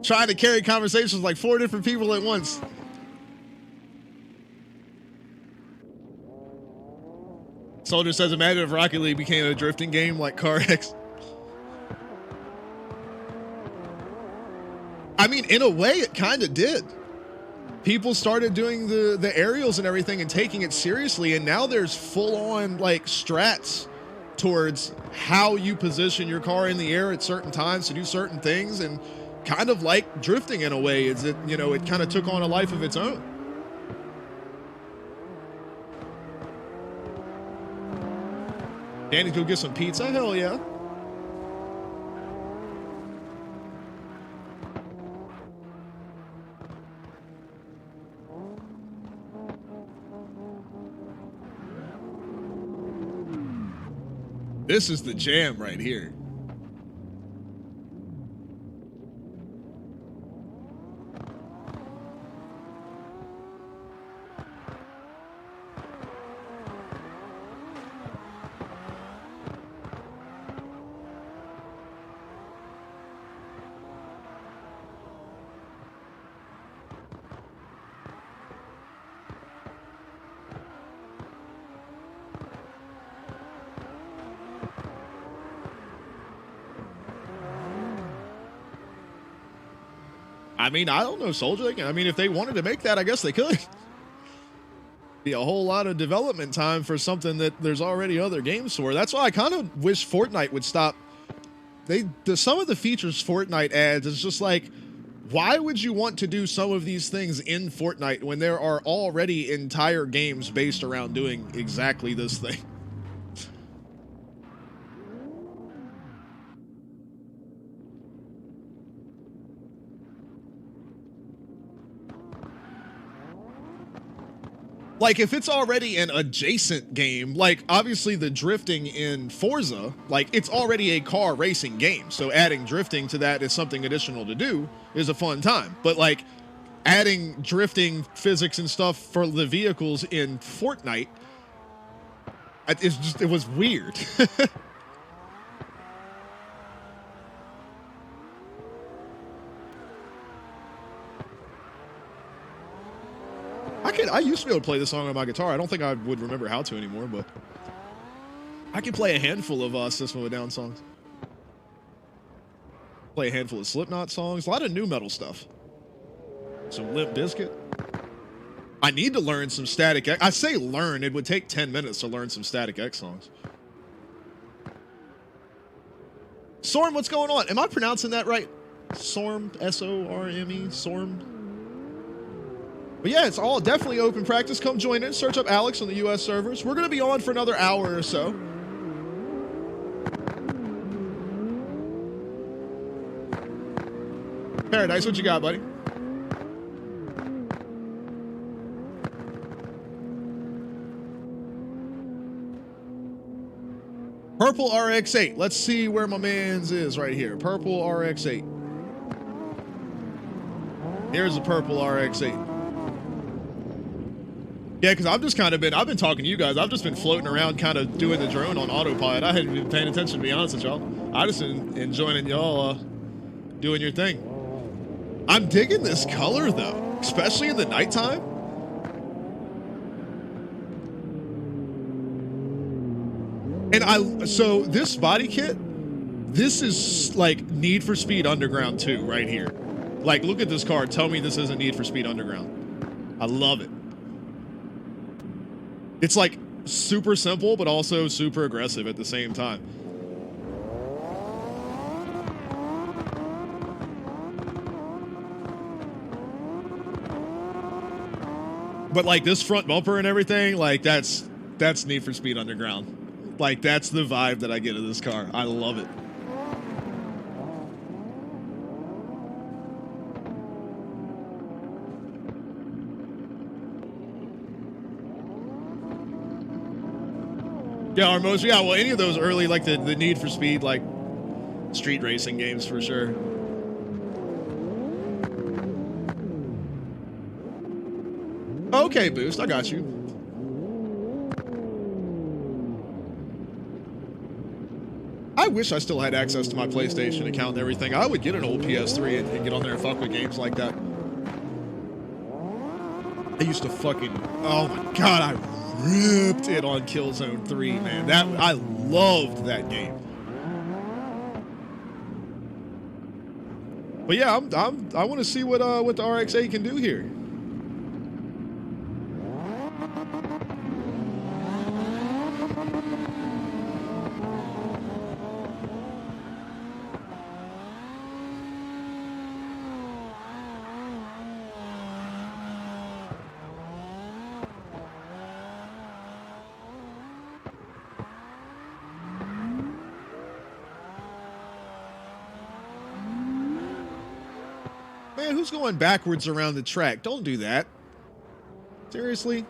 Trying to carry conversations like 4 different people at once. Soldier says, imagine if Rocket League became a drifting game like Car X. I mean, in a way, it kind of did. People started doing the aerials and everything and taking it seriously, and now there's full-on, like, strats towards how you position your car in the air at certain times to do certain things, and kind of like drifting in a way. Is it, you know, it kind of took on a life of its own. Danny's go get some pizza? Hell yeah. This is the jam right here. I mean, I don't know, Soldier. I mean, if they wanted to make that, I guess they could. Be a whole lot of development time for something that there's already other games for. That's why I kind of wish Fortnite would stop. Some of the features Fortnite adds is just like, why would you want to do some of these things in Fortnite when there are already entire games based around doing exactly this thing? Like, if it's already an adjacent game, like, obviously the drifting in Forza, like, it's already a car racing game. So adding drifting to that is something additional to do is a fun time. But, like, adding drifting physics and stuff for the vehicles in Fortnite, it was weird. I used to be able to play this song on my guitar. I don't think I would remember how to anymore, but I can play a handful of System of a Down songs. Play a handful of Slipknot songs. A lot of new metal stuff. Some Limp Bizkit. I need to learn some Static X. I say learn. It would take 10 minutes to learn some Static X songs. Sorm, what's going on? Am I pronouncing that right? Sorm, S-O-R-M-E, Sorm. But yeah, it's all definitely open practice. Come join in. Search up Alex on the US servers. We're going to be on for another hour or so. Paradise, what you got, buddy? Purple RX-8. Let's see where my man's is right here. Purple RX-8. Here's a purple RX-8. Yeah, because I've been talking to you guys. I've just been floating around kind of doing the drone on autopilot. I hadn't been paying attention, to be honest with y'all. I just been enjoying y'all doing your thing. I'm digging this color, though, especially in the nighttime. And so this body kit, this is like Need for Speed Underground 2 right here. Like, look at this car. Tell me this isn't Need for Speed Underground. I love it. It's like super simple, but also super aggressive at the same time. But like this front bumper and everything, like that's Need for Speed Underground. Like that's the vibe that I get of this car. I love it. Yeah, Armos. Yeah, well, any of those early, like the Need for Speed, like street racing games for sure. Okay, Boost, I got you. I wish I still had access to my PlayStation account and everything. I would get an old PS3 and get on there and fuck with games like that. I used to fucking, oh my god, I ripped it on Killzone 3, man. I loved that game. But yeah, I want to see what the RX-8 can do here. Man, who's going backwards around the track? Don't do that. Seriously?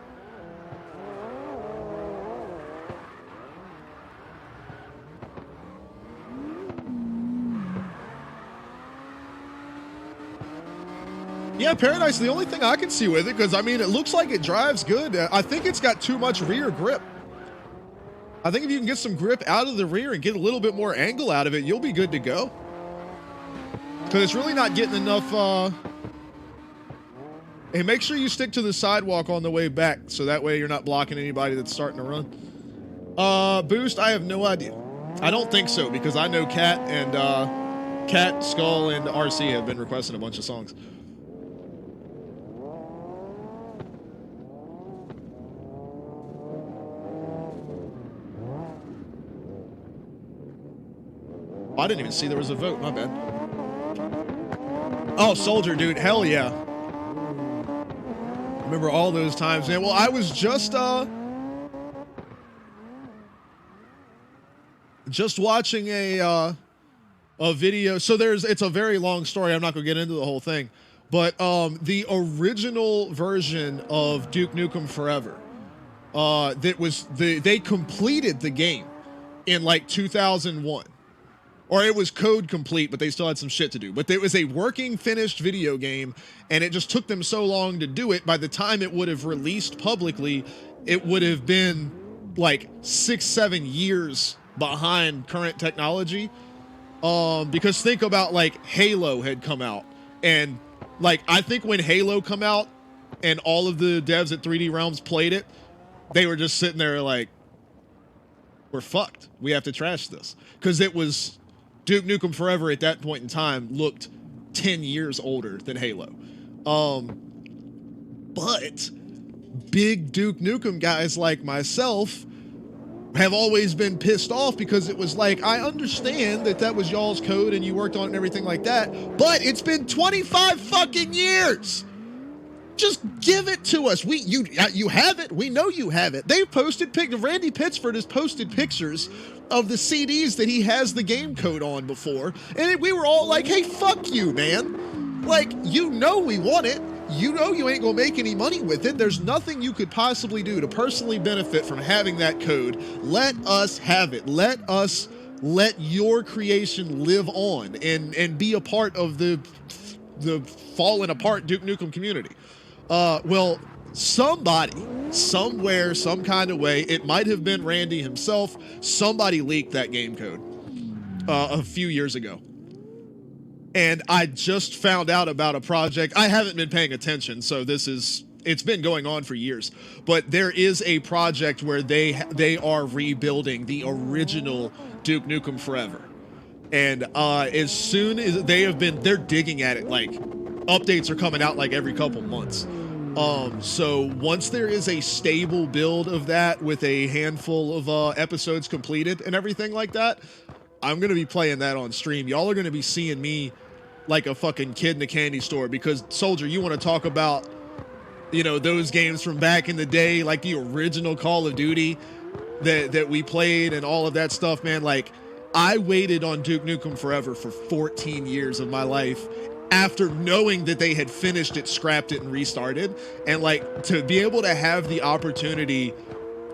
Yeah, Paradise, the only thing I can see with it, because, I mean, it looks like it drives good. I think it's got too much rear grip. I think if you can get some grip out of the rear and get a little bit more angle out of it, you'll be good to go. Because it's really not getting enough, and make sure you stick to the sidewalk on the way back, so that way you're not blocking anybody that's starting to run. Boost, I have no idea. I don't think so, because I know Cat and, Cat, Skull, and RC have been requesting a bunch of songs. I didn't even see there was a vote, my bad. Oh, Soldier, dude, hell yeah. Remember all those times, man. Well, I was just watching a video. So it's a very long story. I'm not gonna get into the whole thing, but the original version of Duke Nukem Forever, they completed the game in like 2001. Or it was code complete, but they still had some shit to do. But it was a working, finished video game, and it just took them so long to do it. By the time it would have released publicly, it would have been like 6-7 years behind current technology. Because think about like Halo had come out, and like I think when Halo come out and all of the devs at 3D Realms played it, they were just sitting there like, we're fucked. We have to trash this. Because it was Duke Nukem Forever at that point in time looked 10 years older than Halo. But big Duke Nukem guys like myself have always been pissed off because it was like, I understand that was y'all's code and you worked on it and everything like that, but it's been 25 fucking years. Just give it to us. You have it. We know you have it. They've posted Randy Pittsford has posted pictures of the CDs that he has the game code on before, and we were all like, hey, fuck you, man. Like, you know we want it. You know you ain't gonna make any money with it. There's nothing you could possibly do to personally benefit from having that code. Let us have it. Let your creation live on and be a part of the fallen apart Duke Nukem community. Well, somebody, somewhere, some kind of way, it might have been Randy himself, somebody leaked that game code a few years ago. And I just found out about a project. I haven't been paying attention, so it's been going on for years. But there is a project where they are rebuilding the original Duke Nukem Forever. And as soon as they're digging at it, like, updates are coming out like every couple months. So once there is a stable build of that with a handful of episodes completed and everything like that, I'm going to be playing that on stream. Y'all are going to be seeing me like a fucking kid in a candy store, because Soldier, you want to talk about, you know, those games from back in the day, like the original Call of Duty that we played and all of that stuff, man. Like, I waited on Duke Nukem Forever for 14 years of my life after knowing that they had finished it, scrapped it, and restarted. And like, to be able to have the opportunity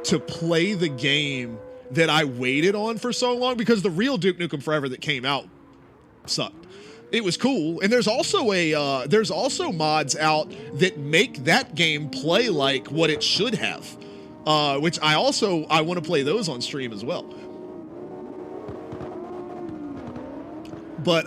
to play the game that I waited on for so long, because the real Duke Nukem Forever that came out sucked. It was cool, and there's also mods out that make that game play like what it should have, which I want to play those on stream as well. But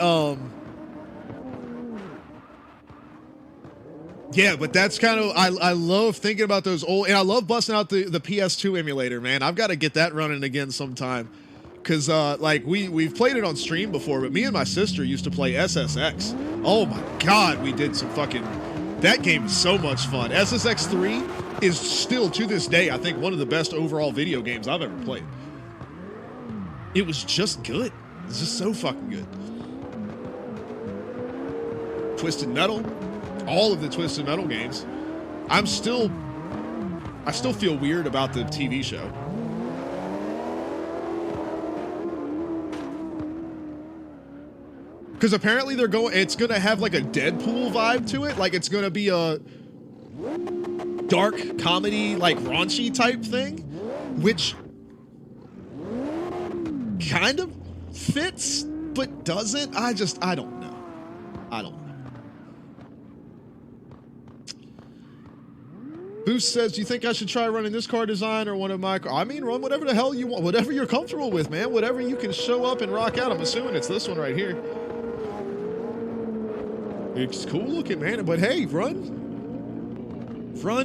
yeah, but that's kind of I love thinking about those old, and I love busting out the PS2 emulator, man. I've got to get that running again sometime. Because, like, we've played it on stream before, but me and my sister used to play SSX. Oh, my God, we did some fucking... That game is so much fun. SSX 3 is still, to this day, I think one of the best overall video games I've ever played. It was just good. It was just so fucking good. Twisted Metal. All of the Twisted Metal games. I still feel weird about the TV show. Because apparently it's going to have like a Deadpool vibe to it. Like it's going to be a dark comedy, like raunchy type thing, which kind of fits, but doesn't. I don't know. I don't know. Boost says, do you think I should try running this car design or one of my... I mean, run whatever the hell you want. Whatever you're comfortable with, man. Whatever you can show up and rock out. I'm assuming it's this one right here. It's cool looking, man. But hey, run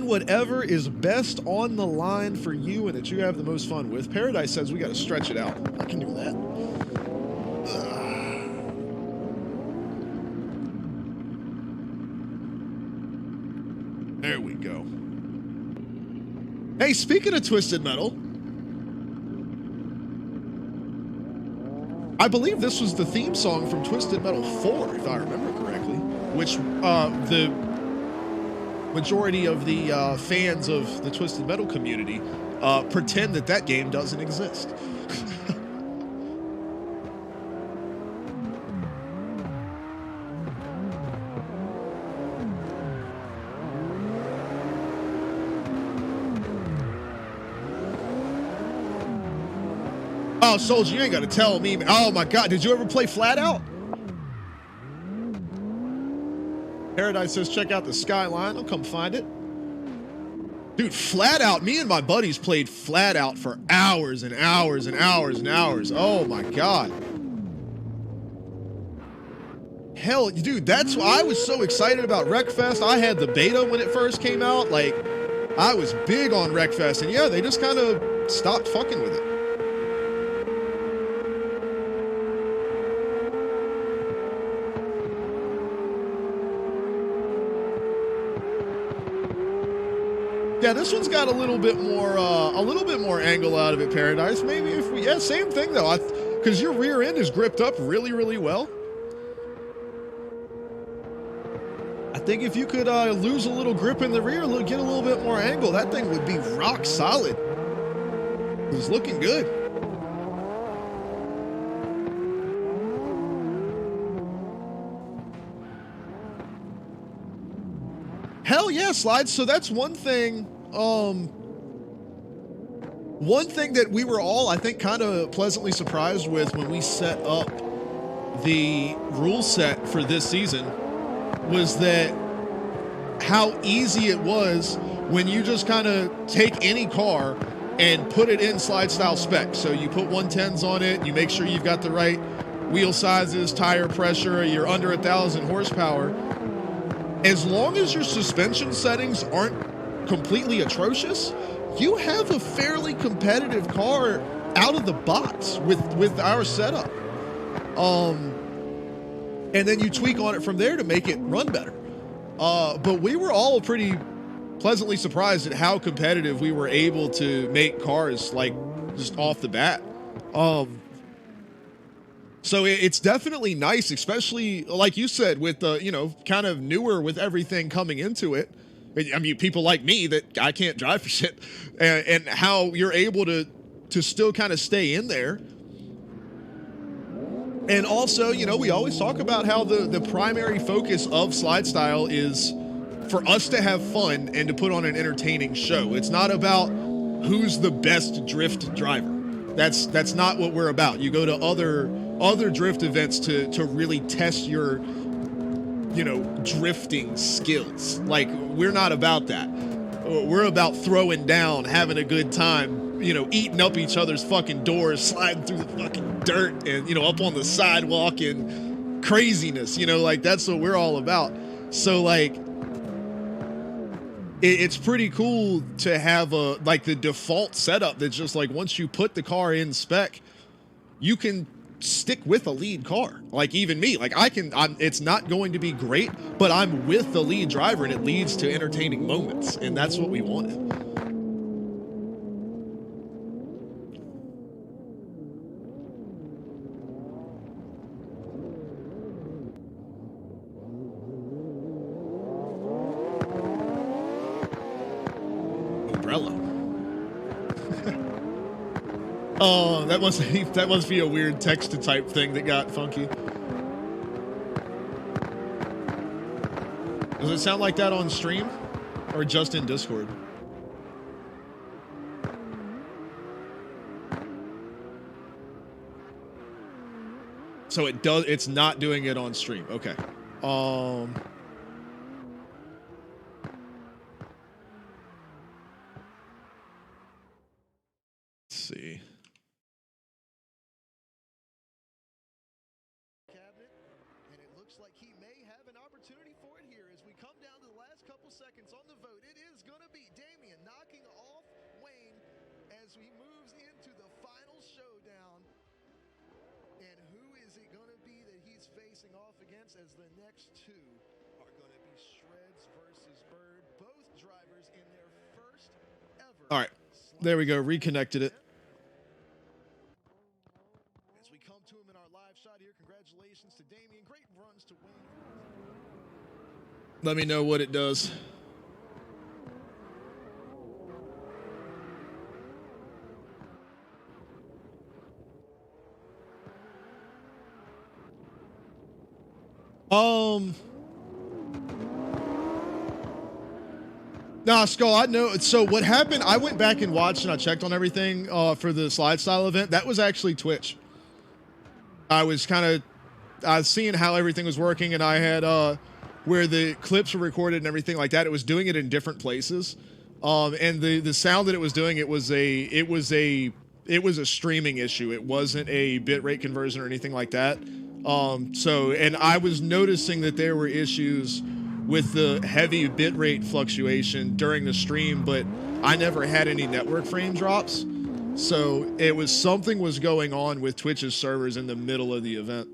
whatever is best on the line for you and that you have the most fun with. Paradise says we got to stretch it out. I can do that. There we go. Hey, speaking of Twisted Metal, I believe this was the theme song from Twisted Metal 4, if I remember correctly, which the majority of the fans of the Twisted Metal community pretend that game doesn't exist. Oh, Soldier, you ain't got to tell me. Oh, my God. Did you ever play Flat Out? Paradise says, check out the Skyline. I'll come find it. Dude, Flat Out. Me and my buddies played Flat Out for hours and hours and hours and hours. Oh, my God. Hell, dude, that's why I was so excited about Wreckfest. I had the beta when it first came out. Like, I was big on Wreckfest. And, yeah, they just kind of stopped fucking with it. Yeah, this one's got a little bit more angle out of it, Paradise. Maybe if we, yeah, same thing though. Because your rear end is gripped up really, really well. I think if you could lose a little grip in the rear, get a little bit more angle, that thing would be rock solid. It was looking good. Hell yeah, Slides. So that's one thing. One thing that we were all, I think, kind of pleasantly surprised with when we set up the rule set for this season was that how easy it was when you just kind of take any car and put it in slide style specs. So you put 110s on it, you make sure you've got the right wheel sizes, tire pressure, you're under 1,000 horsepower. As long as your suspension settings aren't completely atrocious, you have a fairly competitive car out of the box with our setup. And then you tweak on it from there to make it run better. But we were all pretty pleasantly surprised at how competitive we were able to make cars, like, just off the bat. So it's definitely nice, especially like you said, with the, kind of newer with everything coming into it. I mean, people like me that I can't drive for shit, and how you're able to still kind of stay in there. And also, we always talk about how the primary focus of SLIDESTYLE is for us to have fun and to put on an entertaining show. It's not about who's the best drift driver. That's not what we're about. You go to other other drift events to really test your, you know, drifting skills. Like, we're not about that. We're about throwing down, having a good time, you know, eating up each other's fucking doors, sliding through the fucking dirt, and, you know, up on the sidewalk and craziness, you know, like, that's what we're all about. So, like, it's pretty cool to have a, like, the default setup that's just like, once you put the car in spec, you can stick with a lead car. Like, even me, like, it's not going to be great, but I'm with the lead driver and it leads to entertaining moments, and that's what we wanted. Umbrella. Oh, that must be a weird text to type thing that got funky. Does it sound like that on stream or just in Discord? So it's not doing it on stream. Okay. Let's see. And it looks like he may have an opportunity for it here as we come down to the last couple seconds on the vote. It is going to be Damien knocking off Wayne as he moves into the final showdown. And who is it going to be that he's facing off against, as the next two are going to be Shreds versus Bird, both drivers in their first ever. All right, there we go, reconnected it. To Damien, great runs to Wayne. Let me know what it does. Nah, Skull, I know. So what happened, I went back and watched and I checked on everything for the SLIDESTYLE event. That was actually Twitch. I was seeing how everything was working, and I had where the clips were recorded and everything like that. It was doing it in different places, and the sound that it was doing, it was a streaming issue. It wasn't a bitrate conversion or anything like that. So, and I was noticing that there were issues with the heavy bitrate fluctuation during the stream, but I never had any network frame drops. So it was something was going on with Twitch's servers in the middle of the event.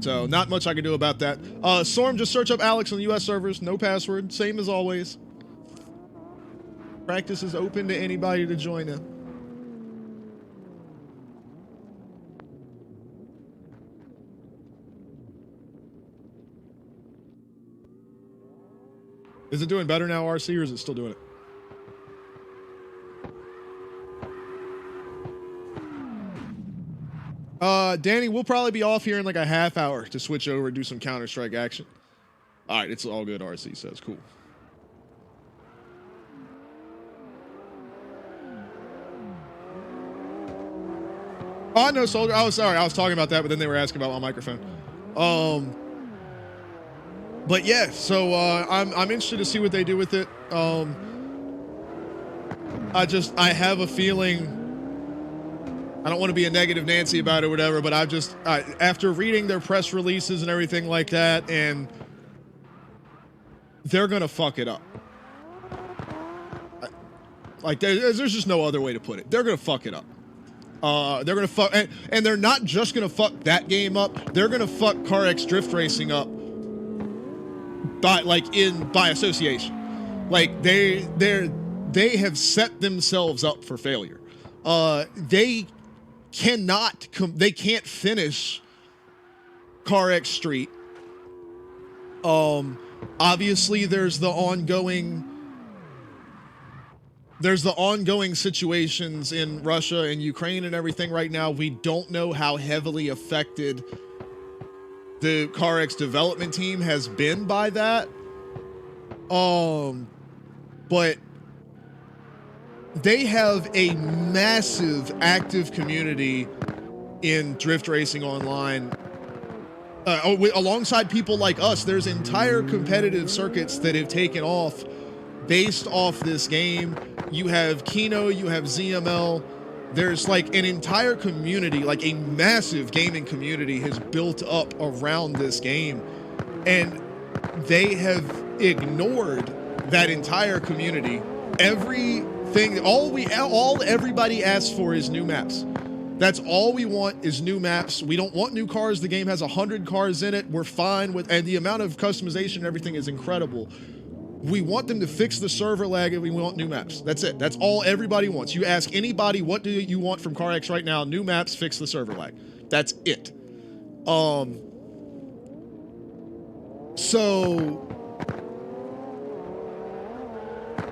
So not much I can do about that. Storm, just search up Alex on the US servers. No password. Same as always. Practice is open to anybody to join in. Is it doing better now, RC, or is it still doing it? Danny, we'll probably be off here in like a half hour to switch over and do some Counter-Strike action. All right, it's all good, RC says. Cool. Oh, no, Soldier. Oh, sorry. I was talking about that, but then they were asking about my microphone. But yeah, so I'm interested to see what they do with it. I have a feeling, I don't want to be a negative Nancy about it or whatever, but after reading their press releases and everything like that, and they're going to fuck it up. Like, there's just no other way to put it. They're going to fuck it up. They're going to fuck, and they're not just going to fuck that game up. They're going to fuck CarX Drift Racing up by association. Like, they have set themselves up for failure. They can't finish CarX Street. Obviously there's the ongoing situations in Russia and Ukraine and everything right now. We don't know how heavily affected the CarX development team has been by that. But they have a massive active community in Drift Racing Online. Alongside people like us, there's entire competitive circuits that have taken off based off this game. You have Kino, you have ZML. There's like an entire community, like a massive gaming community has built up around this game. And they have ignored that entire community. Everything, all everybody asks for is new maps. That's all we want is new maps. We don't want new cars. The game has 100 cars in it. We're fine with, and the amount of customization and everything is incredible. We want them to fix the server lag and we want new maps. That's it. That's all everybody wants. You ask anybody, what do you want from CarX right now? New maps, fix the server lag. That's it. So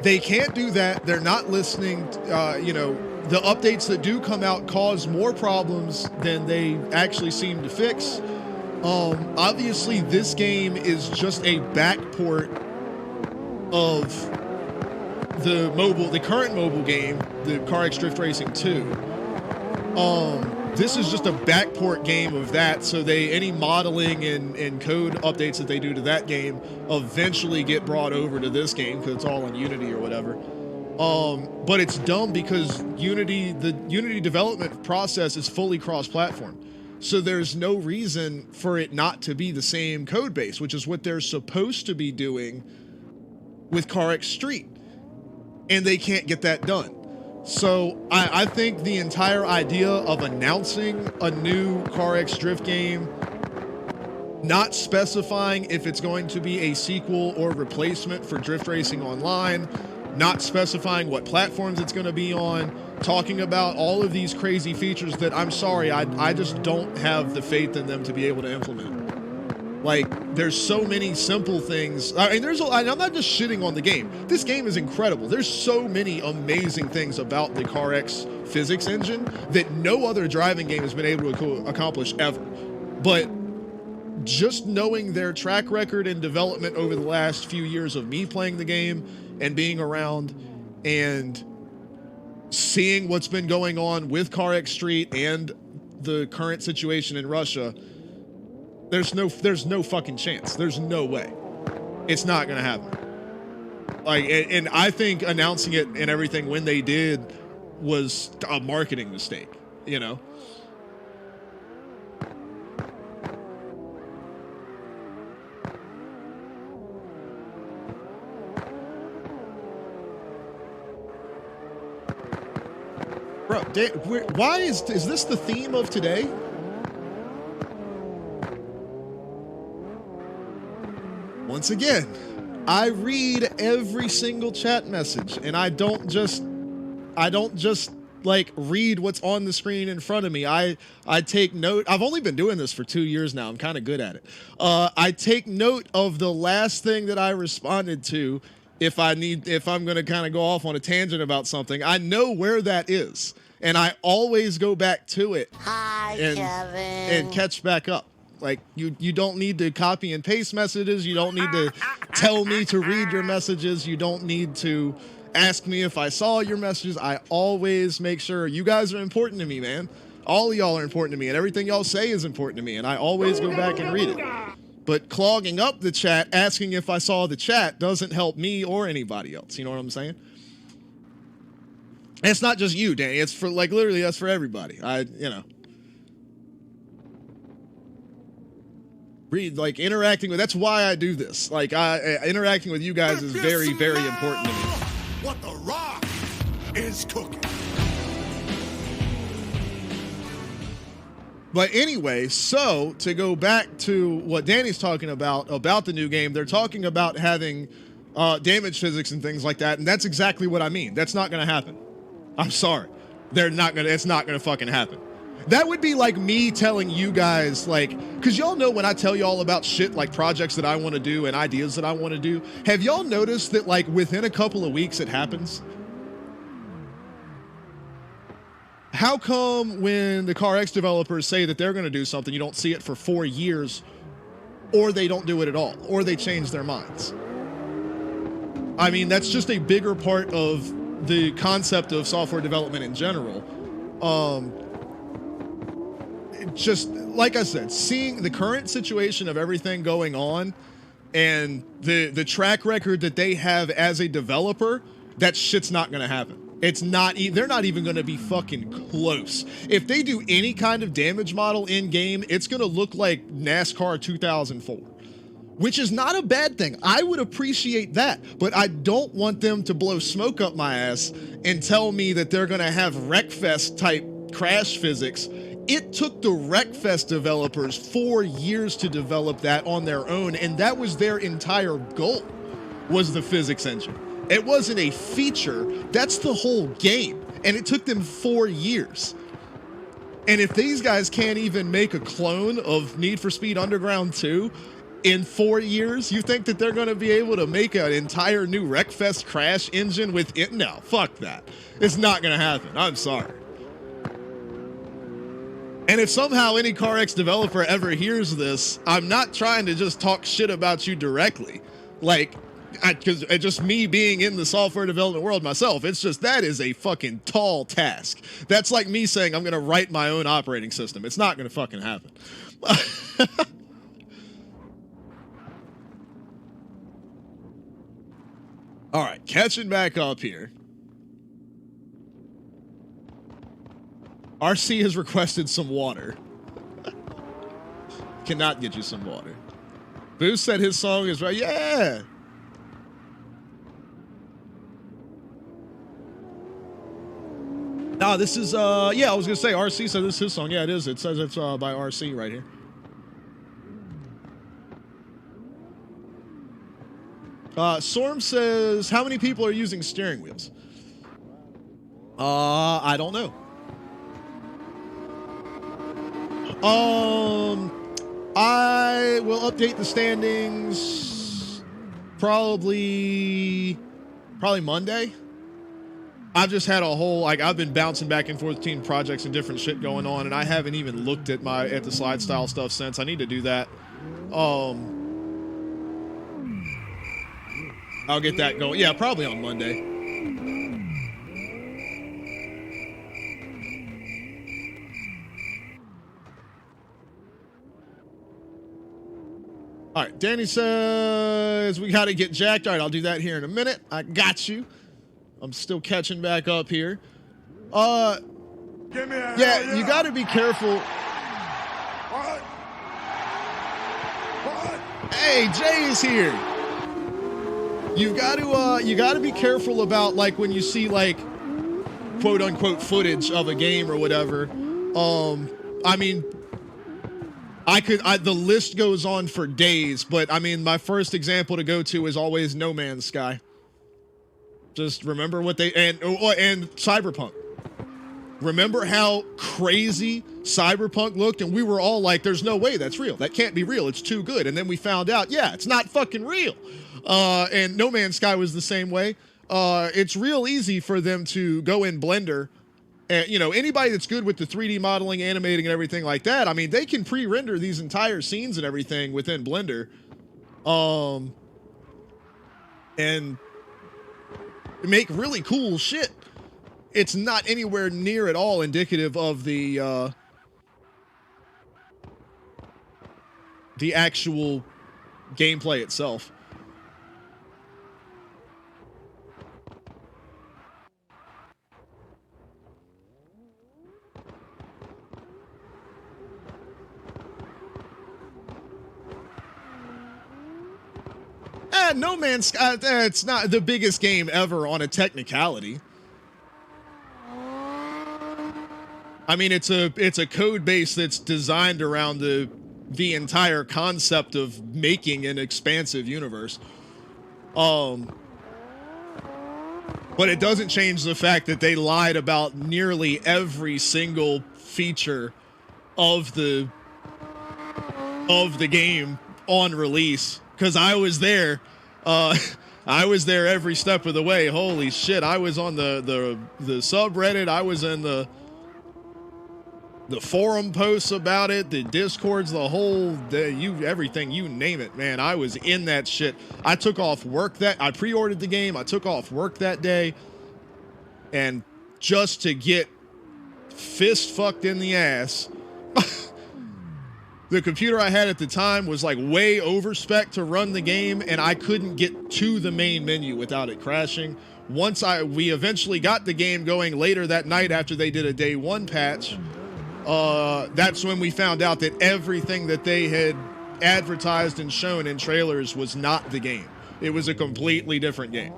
they can't do that. They're not listening. The updates that do come out cause more problems than they actually seem to fix. Obviously, this game is just a backport of the current mobile game, the CarX Drift Racing 2. This is just a backport game of that, so any modeling and code updates that they do to that game eventually get brought over to this game because it's all in Unity or whatever. But it's dumb because the Unity development process is fully cross-platform. So there's no reason for it not to be the same code base, which is what they're supposed to be doing with CarX Street. And they can't get that done. So I think the entire idea of announcing a new CarX Drift game, not specifying if it's going to be a sequel or replacement for Drift Racing Online, not specifying what platforms it's going to be on, talking about all of these crazy features that I'm sorry, I just don't have the faith in them to be able to implement. Like, there's so many simple things. I mean, I'm not just shitting on the game. This game is incredible. There's so many amazing things about the CarX physics engine that no other driving game has been able to accomplish ever. But just knowing their track record and development over the last few years of me playing the game and being around and seeing what's been going on with CarX Street and the current situation in Russia, there's no fucking chance. There's no way. It's not gonna happen. Like, and I think announcing it and everything when they did was a marketing mistake, you know? Bro, why is this the theme of today? Once again, I read every single chat message, and I don't just like read what's on the screen in front of me. I take note. I've only been doing this for 2 years now. I'm kind of good at it. I take note of the last thing that I responded to. If I'm going to kind of go off on a tangent about something, I know where that is, and I always go back to it. Hi, Kevin. And catch back up. Like, you don't need to copy and paste messages. You don't need to tell me to read your messages. You don't need to ask me if I saw your messages. I always make sure. You guys are important to me, man. All of y'all are important to me, and everything y'all say is important to me, and I always go back and read it. But clogging up the chat, asking if I saw the chat, doesn't help me or anybody else. You know what I'm saying? And it's not just you, Danny. It's for, like, literally, that's for everybody. Like, interacting with, that's why I do this. Like, interacting with you guys is very, very important to me. What the rock is cooking. But anyway, so to go back to what Danny's talking about the new game, they're talking about having damage physics and things like that, and that's exactly what I mean. That's not going to happen. I'm sorry. It's not going to fucking happen. That would be like me telling you guys, like, because y'all know when I tell y'all about shit like projects that I want to do and ideas that I want to do, have y'all noticed that, like, within a couple of weeks it happens? How come when the CarX developers say that they're going to do something, you don't see it for 4 years, or they don't do it at all, or they change their minds? I mean, that's just a bigger part of the concept of software development in general. Just like I said, seeing the current situation of everything going on and the track record that they have as a developer, that shit's not going to happen. It's not, they're not even going to be fucking close. If they do any kind of damage model in game, it's going to look like NASCAR 2004, which is not a bad thing. I would appreciate that, but I don't want them to blow smoke up my ass and tell me that they're going to have Wreckfest type crash physics. It took the Wreckfest developers 4 years to develop that on their own, and that was their entire goal, was the physics engine. It wasn't a feature, that's the whole game, and it took them 4 years. And if these guys can't even make a clone of Need for Speed Underground 2 in 4 years, you think that they're going to be able to make an entire new Wreckfest crash engine with it? No, fuck that. It's not going to happen. I'm sorry. And if somehow any CarX developer ever hears this, I'm not trying to just talk shit about you directly. Like, because just me being in the software development world myself, it's just, that is a fucking tall task. That's like me saying I'm going to write my own operating system. It's not going to fucking happen. All right, catching back up here. RC has requested some water. Cannot get you some water. Boost said his song is right. Yeah. No, this is, yeah, I was going to say RC said this is his song. Yeah, it is. It says it's by RC right here. Storm says, how many people are using steering wheels? I don't know. I will update the standings probably Monday. I've just had a whole, like, I've been bouncing back and forth between projects and different shit going on, and I haven't even looked at the slide style stuff since. I need to do that. I'll get that going. Yeah, probably on Monday. All right, Danny says we got to get jacked. All right, I'll do that here in a minute. I got you. I'm still catching back up here. Yeah, you got to be careful. What? What? Hey, Jay's here. You got to be careful about, like, when you see, like, quote unquote footage of a game or whatever. I mean, the list goes on for days, but I mean, my first example to go to is always No Man's Sky. Just remember what they, and Cyberpunk. Remember how crazy Cyberpunk looked, and we were all like, there's no way that's real. That can't be real. It's too good. And then we found out, yeah, it's not fucking real. And No Man's Sky was the same way. It's real easy for them to go in Blender. And, you know, anybody that's good with the 3D modeling, animating, and everything like that, I mean, they can pre-render these entire scenes and everything within Blender. And make really cool shit. It's not anywhere near at all indicative of the actual gameplay itself. No Man's Sky, it's not the biggest game ever on a technicality. I mean, it's a code base that's designed around the entire concept of making an expansive universe. But it doesn't change the fact that they lied about nearly every single feature of the game on release. Because I was there. I was there every step of the way. Holy shit. I was on the subreddit. I was in the the forum posts about it, the discords, everything, you name it, man. I was in that shit. I took off work I pre-ordered the game. I took off work that day, and just to get fist fucked in the ass. The computer I had at the time was like way over spec to run the game, and I couldn't get to the main menu without it crashing. Once we eventually got the game going later that night after they did a day one patch, that's when we found out that everything that they had advertised and shown in trailers was not the game. It was a completely different game.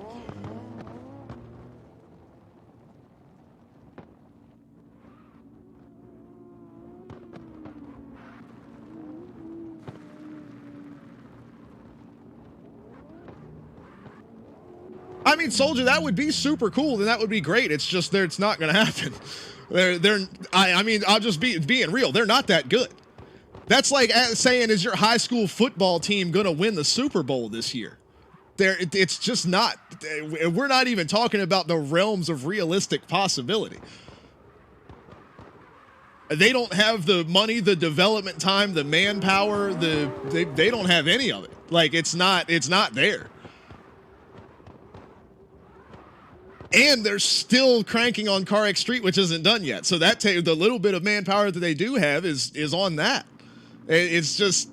I mean, Soldier, that would be super cool, and that would be great. It's just it's not going to happen. I mean, I'll just being real. They're not that good. That's like saying, is your high school football team going to win the Super Bowl this year? It's just not. We're not even talking about the realms of realistic possibility. They don't have the money, the development time, the manpower. They don't have any of it. Like, it's not there. And they're still cranking on CarX Street, which isn't done yet. So that the little bit of manpower that they do have is on that. It's just,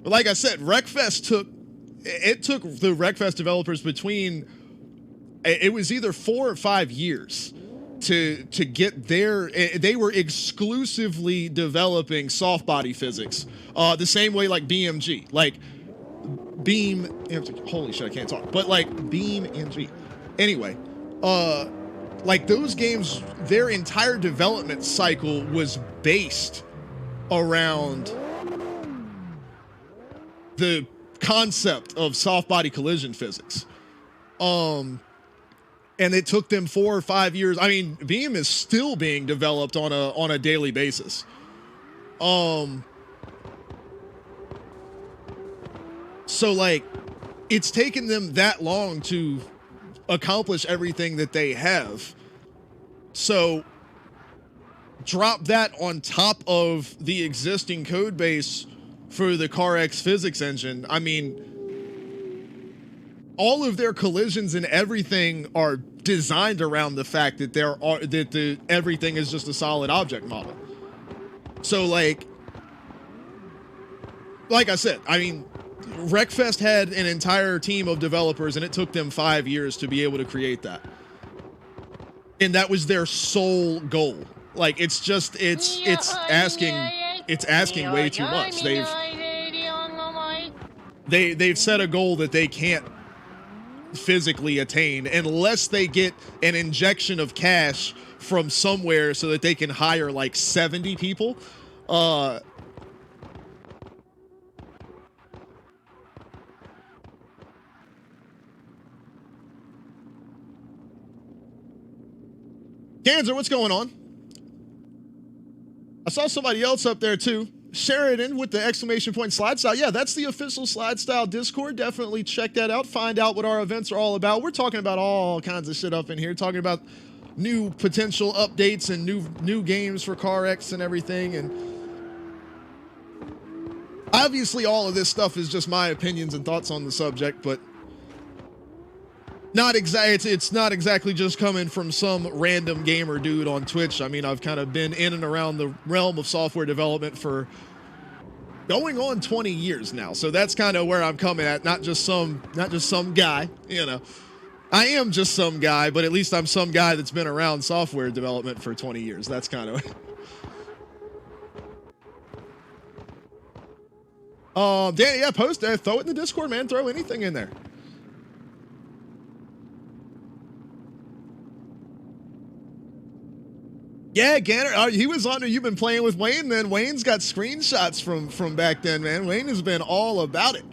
like I said, Wreckfest took the Wreckfest developers it was either 4 or 5 years to get they were exclusively developing soft body physics, the same way like BMG, like Beam, holy shit, I can't talk, but like Beam MG. Anyway, like those games, their entire development cycle was based around the concept of soft body collision physics. And it took them 4 or 5 years. I mean, Beam is still being developed on a daily basis. So like, it's taken them that long to accomplish everything that they have. So drop that on top of the existing code base for the CarX physics engine. I mean, all of their collisions and everything are designed around the fact that everything is just a solid object model. So like I said, I mean, Wreckfest had an entire team of developers, and it took them 5 years to be able to create that. And that was their sole goal. Like, it's asking way too much. They've set a goal that they can't physically attain unless they get an injection of cash from somewhere so that they can hire like 70 people. Ganser, what's going on? I saw somebody else up there too. Sheridan with the exclamation point SLIDESTYLE. Yeah, that's the official SLIDESTYLE Discord. Definitely check that out. Find out what our events are all about. We're talking about all kinds of shit up in here. Talking about new potential updates and new games for CarX and everything. And obviously all of this stuff is just my opinions and thoughts on the subject, but it's not exactly just coming from some random gamer dude on Twitch. I mean, I've kind of been in and around the realm of software development for going on 20 years now. So that's kind of where I'm coming at. Not just some guy, you know. I am just some guy, but at least I'm some guy that's been around software development for 20 years. That's kind of Danny, yeah, post that. Throw it in the Discord, man. Throw anything in there. Yeah, Ganner, he was on there. You've been playing with Wayne, then. Wayne's got screenshots from back then, man. Wayne has been all about it.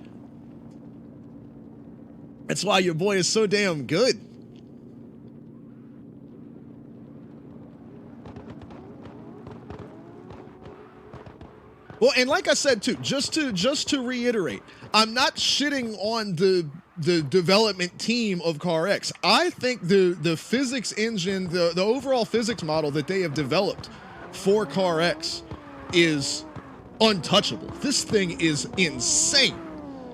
That's why your boy is so damn good. Well, and like I said too, just to reiterate, I'm not shitting on the development team of CarX. I think the physics engine, the overall physics model that they have developed for Car X is untouchable. This thing is insane.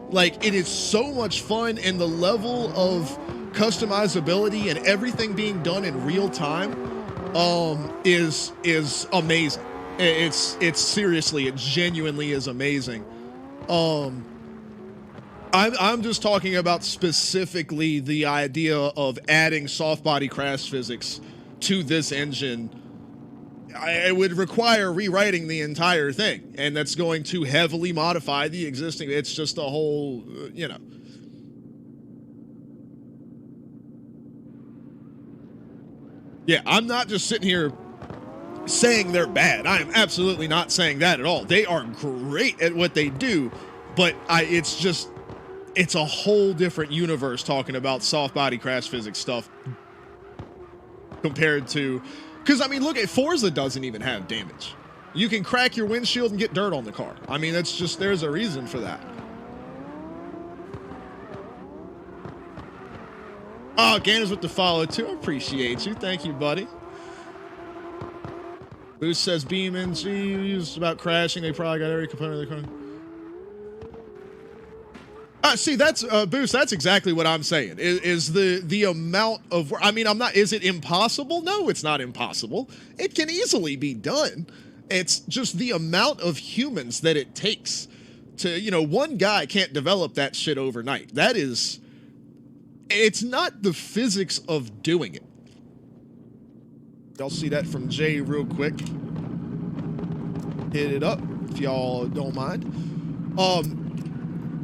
Like, it is so much fun, and the level of customizability and everything being done in real time is amazing. It's seriously, it genuinely is amazing. I'm just talking about specifically the idea of adding soft body crash physics to this engine. It would require rewriting the entire thing, and that's going to heavily modify the existing. It's just a whole, you know. Yeah, I'm not just sitting here saying they're bad. I am absolutely not saying that at all. They are great at what they do, but it's a whole different universe talking about soft body crash physics stuff compared to, because I mean, look at Forza doesn't even have damage. You can crack your windshield and get dirt on the car. I mean, that's just, there's a reason for that. Oh, Ganner's with the follow too. I appreciate you. Thank you, buddy. Boost says Beam NG about crashing. They probably got every component of the car. See, that's Boost. That's exactly what I'm saying. Is the amount of? I mean, I'm not. Is it impossible? No, it's not impossible. It can easily be done. It's just the amount of humans that it takes to, you know, one guy can't develop that shit overnight. That is, it's not the physics of doing it. Y'all see that from Jay real quick. Hit it up if y'all don't mind.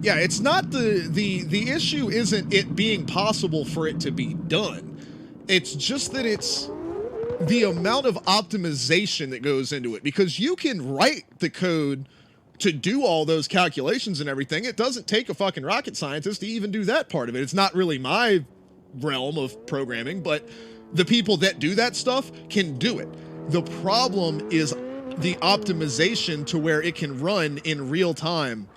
Yeah, it's not the issue isn't it being possible for it to be done. It's just that it's the amount of optimization that goes into it, because you can write the code to do all those calculations and everything. It doesn't take a fucking rocket scientist to even do that part of it. It's not really my realm of programming, but the people that do that stuff can do it. The problem is the optimization to where it can run in real time,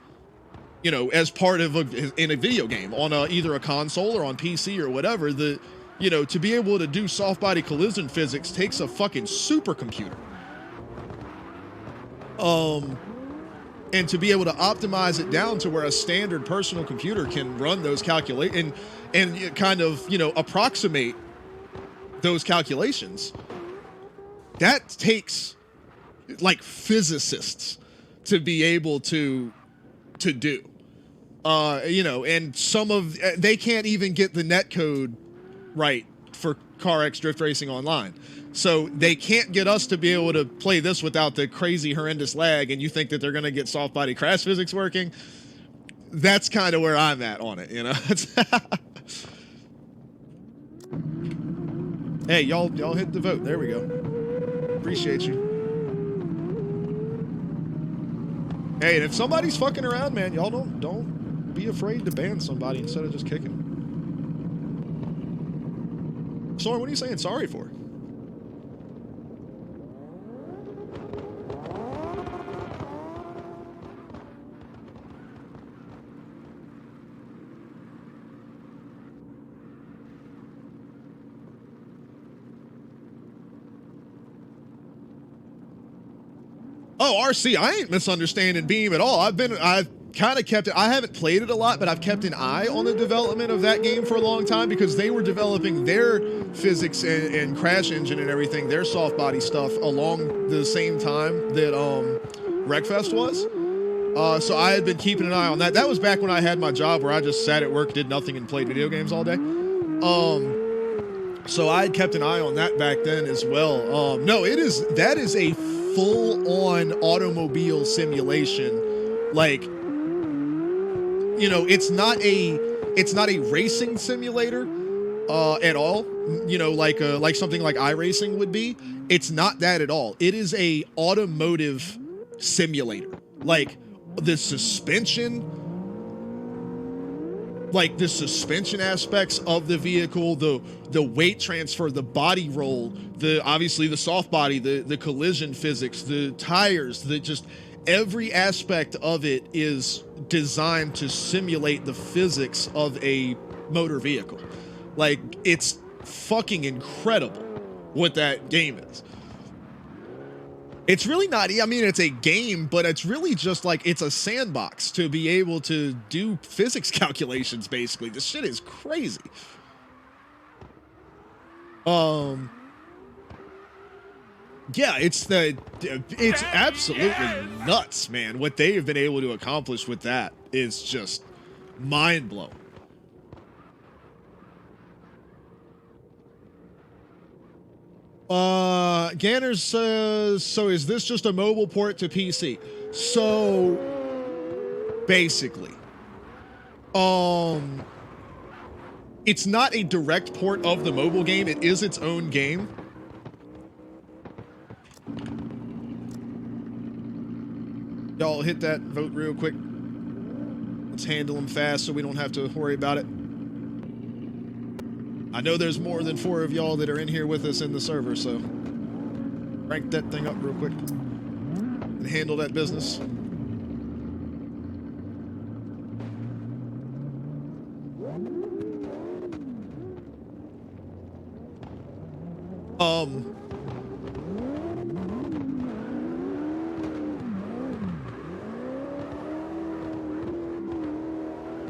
you know, as part of in a video game on either a console or on PC or whatever. You know, to be able to do soft body collision physics takes a fucking supercomputer. And to be able to optimize it down to where a standard personal computer can run those calculations and kind of, you know, approximate those calculations, that takes like physicists to be able to do. You know, and they can't even get the netcode right for Car X Drift Racing Online. So they can't get us to be able to play this without the crazy, horrendous lag, and you think that they're going to get soft body crash physics working? That's kind of where I'm at on it, you know? Hey, y'all hit the vote. There we go. Appreciate you. Hey, and if somebody's fucking around, man, y'all don't be afraid to ban somebody instead of just kicking them. Sorry, what are you saying sorry for? Oh, RC, I ain't misunderstanding Beam at all. I've kind of kept it. I haven't played it a lot, but I've kept an eye on the development of that game for a long time, because they were developing their physics and crash engine and everything, their soft body stuff, along the same time that Wreckfest was. So I had been keeping an eye on that. That was back when I had my job where I just sat at work, did nothing, and played video games all day. So I had kept an eye on that back then as well. No, that is a full-on automobile simulation. Like, you know, it's not a racing simulator at all, you know, like something like iRacing would be. It's not that at all. It is a automotive simulator. Like the suspension aspects of the vehicle, the weight transfer, the body roll, obviously the soft body, the collision physics, the tires, just every aspect of it is designed to simulate the physics of a motor vehicle. Like, it's fucking incredible what that game is. It's really not. I mean, it's a game, but it's really just like it's a sandbox to be able to do physics calculations. Basically, this shit is crazy. Yeah, it's absolutely nuts, man. What they have been able to accomplish with that is just mind blowing. Ganners says, so is this just a mobile port to PC? So basically, it's not a direct port of the mobile game. It is its own game. Y'all hit that vote real quick. Let's handle them fast so we don't have to worry about it. I know there's more than 4 of y'all that are in here with us in the server, so crank that thing up real quick and handle that business.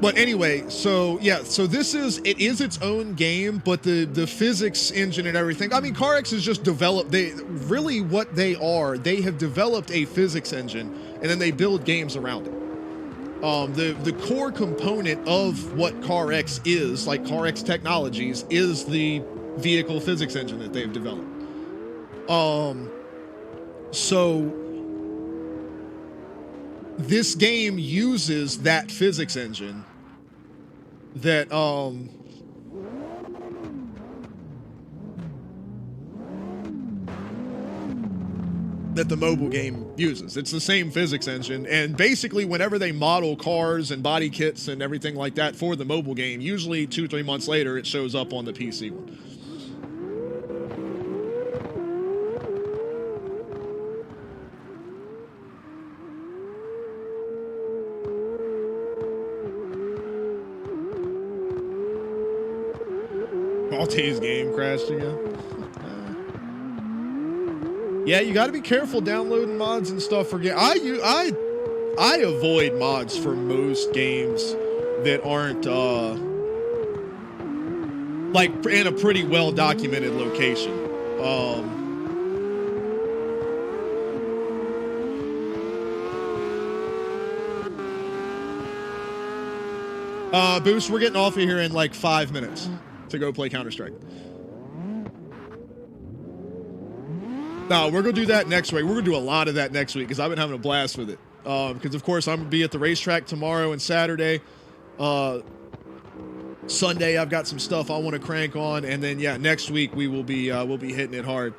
But anyway, so yeah, so it is its own game, but the physics engine and everything. I mean, CarX has just developed, they have developed a physics engine and then they build games around it. The core component of what CarX is, like CarX Technologies, is the vehicle physics engine that they've developed. So this game uses that physics engine that that the mobile game uses. It's the same physics engine, and basically whenever they model cars and body kits and everything like that for the mobile game, usually 2-3 months later it shows up on the PC one. Maltese game crashed again. Yeah, you got to be careful downloading mods and stuff for games. I avoid mods for most games that aren't like in a pretty well documented location. Boost, we're getting off of here in like 5 minutes to go play Counter-Strike. No, we're going to do that next week. We're going to do a lot of that next week because I've been having a blast with it. Because, of course, I'm going to be at the racetrack tomorrow and Saturday. Sunday, I've got some stuff I want to crank on. And then, yeah, next week we will be we'll be hitting it hard.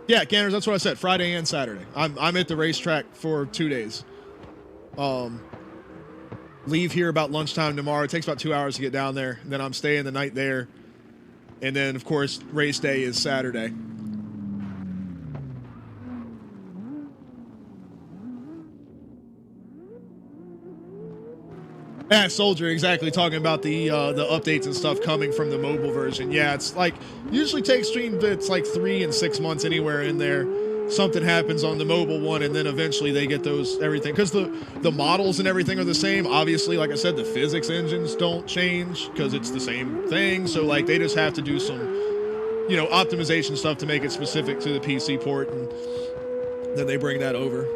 Yeah, Ganners, that's what I said. Friday and Saturday. I'm at the racetrack for 2 days. Leave here about lunchtime tomorrow. It takes about 2 hours to get down there. And then I'm staying the night there. And then, of course, race day is Saturday. Yeah, Soldier, exactly, talking about the updates and stuff coming from the mobile version. Yeah, it's like, usually takes it's like 3 and 6 months anywhere in there. Something happens on the mobile one, and then eventually they get those, everything. Because the models and everything are the same. Obviously, like I said, the physics engines don't change because it's the same thing. So, like, they just have to do some, you know, optimization stuff to make it specific to the PC port, and then they bring that over.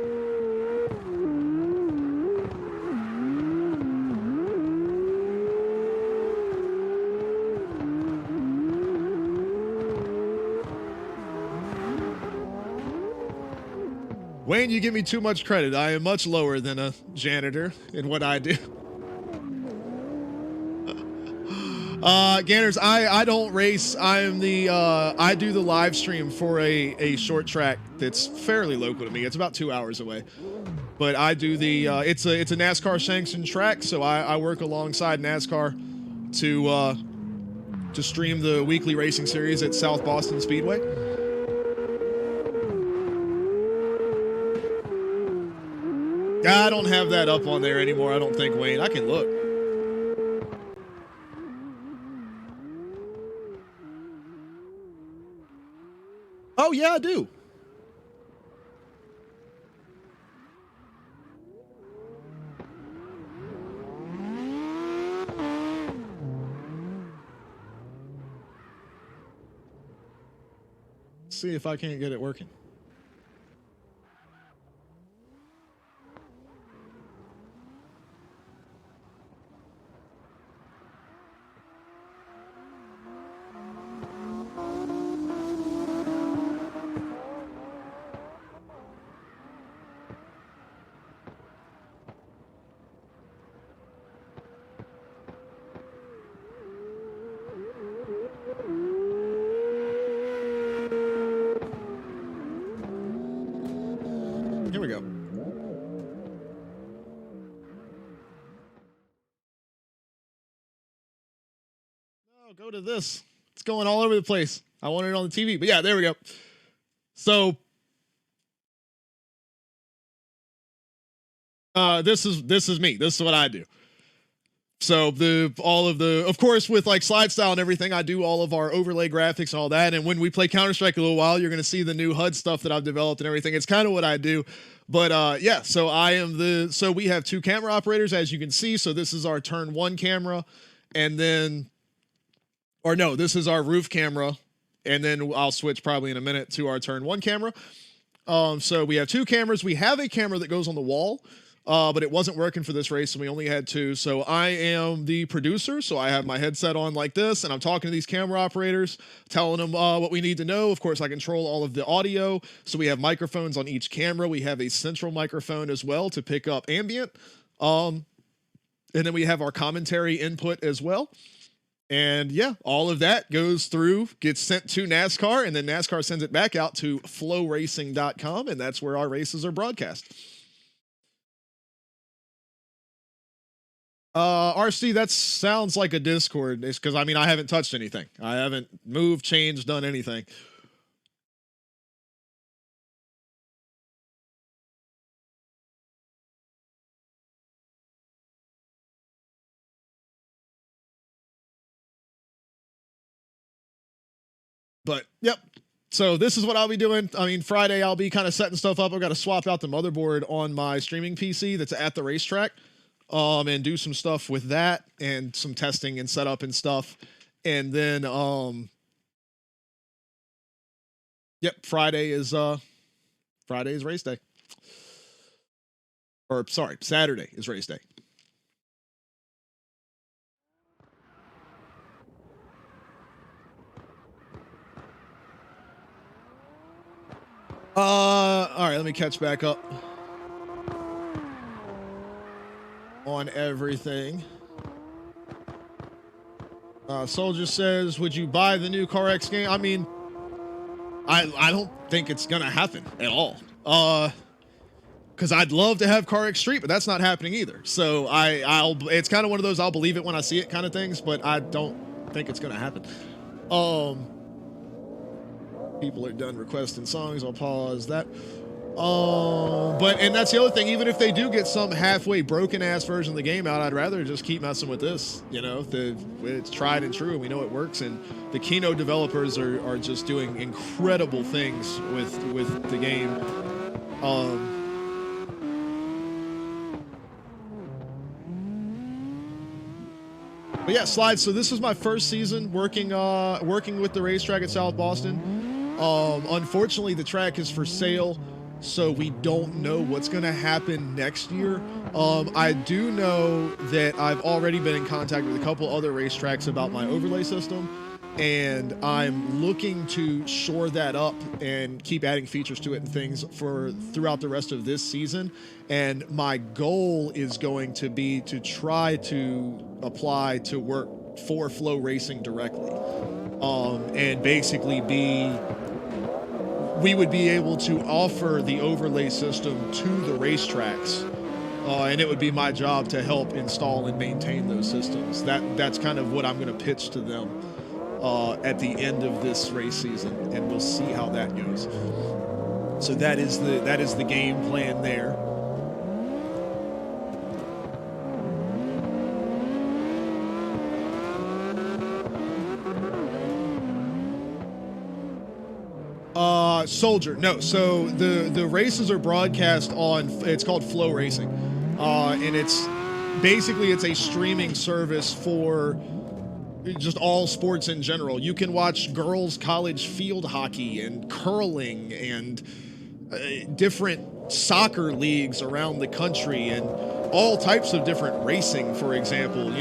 Wayne, you give me too much credit. I am much lower than a janitor in what I do. Ganners, I don't race. I do the live stream for a short track that's fairly local to me. It's about 2 hours away. But I do it's a NASCAR sanctioned track, so I work alongside NASCAR to stream the weekly racing series at South Boston Speedway. I don't have that up on there anymore, I don't think, Wayne. I can look. Oh, yeah, I do. See if I can't get it working. Here we go. No, go to this. It's going all over the place. I want it on the TV, but yeah, there we go. So this is me. This is what I do. So of course, with like slide style and everything, I do all of our overlay graphics and all that. And when we play Counter-Strike a little while, you're going to see the new HUD stuff that I've developed and everything. It's kind of what I do. But yeah, so we have two camera operators, as you can see. So this is our turn one camera, and then, or no, this is our roof camera. And then I'll switch probably in a minute to our turn one camera. So we have two cameras. We have a camera that goes on the wall. But it wasn't working for this race, and we only had two. So I am the producer, so I have my headset on like this, and I'm talking to these camera operators, telling them what we need to know. Of course, I control all of the audio, so we have microphones on each camera. We have a central microphone as well to pick up ambient. And then we have our commentary input as well. And yeah, all of that goes through, gets sent to NASCAR, and then NASCAR sends it back out to flowracing.com, and that's where our races are broadcast. RC, that sounds like a Discord. It's because, I mean, I haven't touched anything. I haven't moved, changed, done anything. But, yep. So this is what I'll be doing. I mean, Friday I'll be kind of setting stuff up. I've got to swap out the motherboard on my streaming PC that's at the racetrack. And do some stuff with that and some testing and setup and stuff. And then, yep, Friday is race day. Or sorry, Saturday is race day. All right, let me catch back up on everything. Soldier says, would you buy the new CarX game? I mean, I don't think it's gonna happen at all. Because I'd love to have CarX Street, but that's not happening either. So it's kind of one of those I'll believe it when I see it kind of things, but I don't think it's gonna happen. People are done requesting songs. I'll pause that. And that's the other thing. Even if they do get some halfway broken ass version of the game out, I'd rather just keep messing with this. You know, it's tried and true, and we know it works. And the Kino developers are just doing incredible things with the game. But yeah, Slides. So this is my first season working with the racetrack at South Boston. Unfortunately, the track is for sale. So we don't know what's going to happen next year. I do know that I've already been in contact with a couple other racetracks about my overlay system, and I'm looking to shore that up and keep adding features to it and things throughout the rest of this season. And my goal is going to be to try to apply to work for Flow Racing directly, and basically we would be able to offer the overlay system to the racetracks, and it would be my job to help install and maintain those systems. That's kind of what I'm going to pitch to them at the end of this race season, and we'll see how that goes. So that is the game plan there. Soldier. No, so the races are broadcast on. It's called Flow Racing, and it's basically it's a streaming service for just all sports in general. You can watch girls' college field hockey and curling and different soccer leagues around the country and all types of different racing. For example,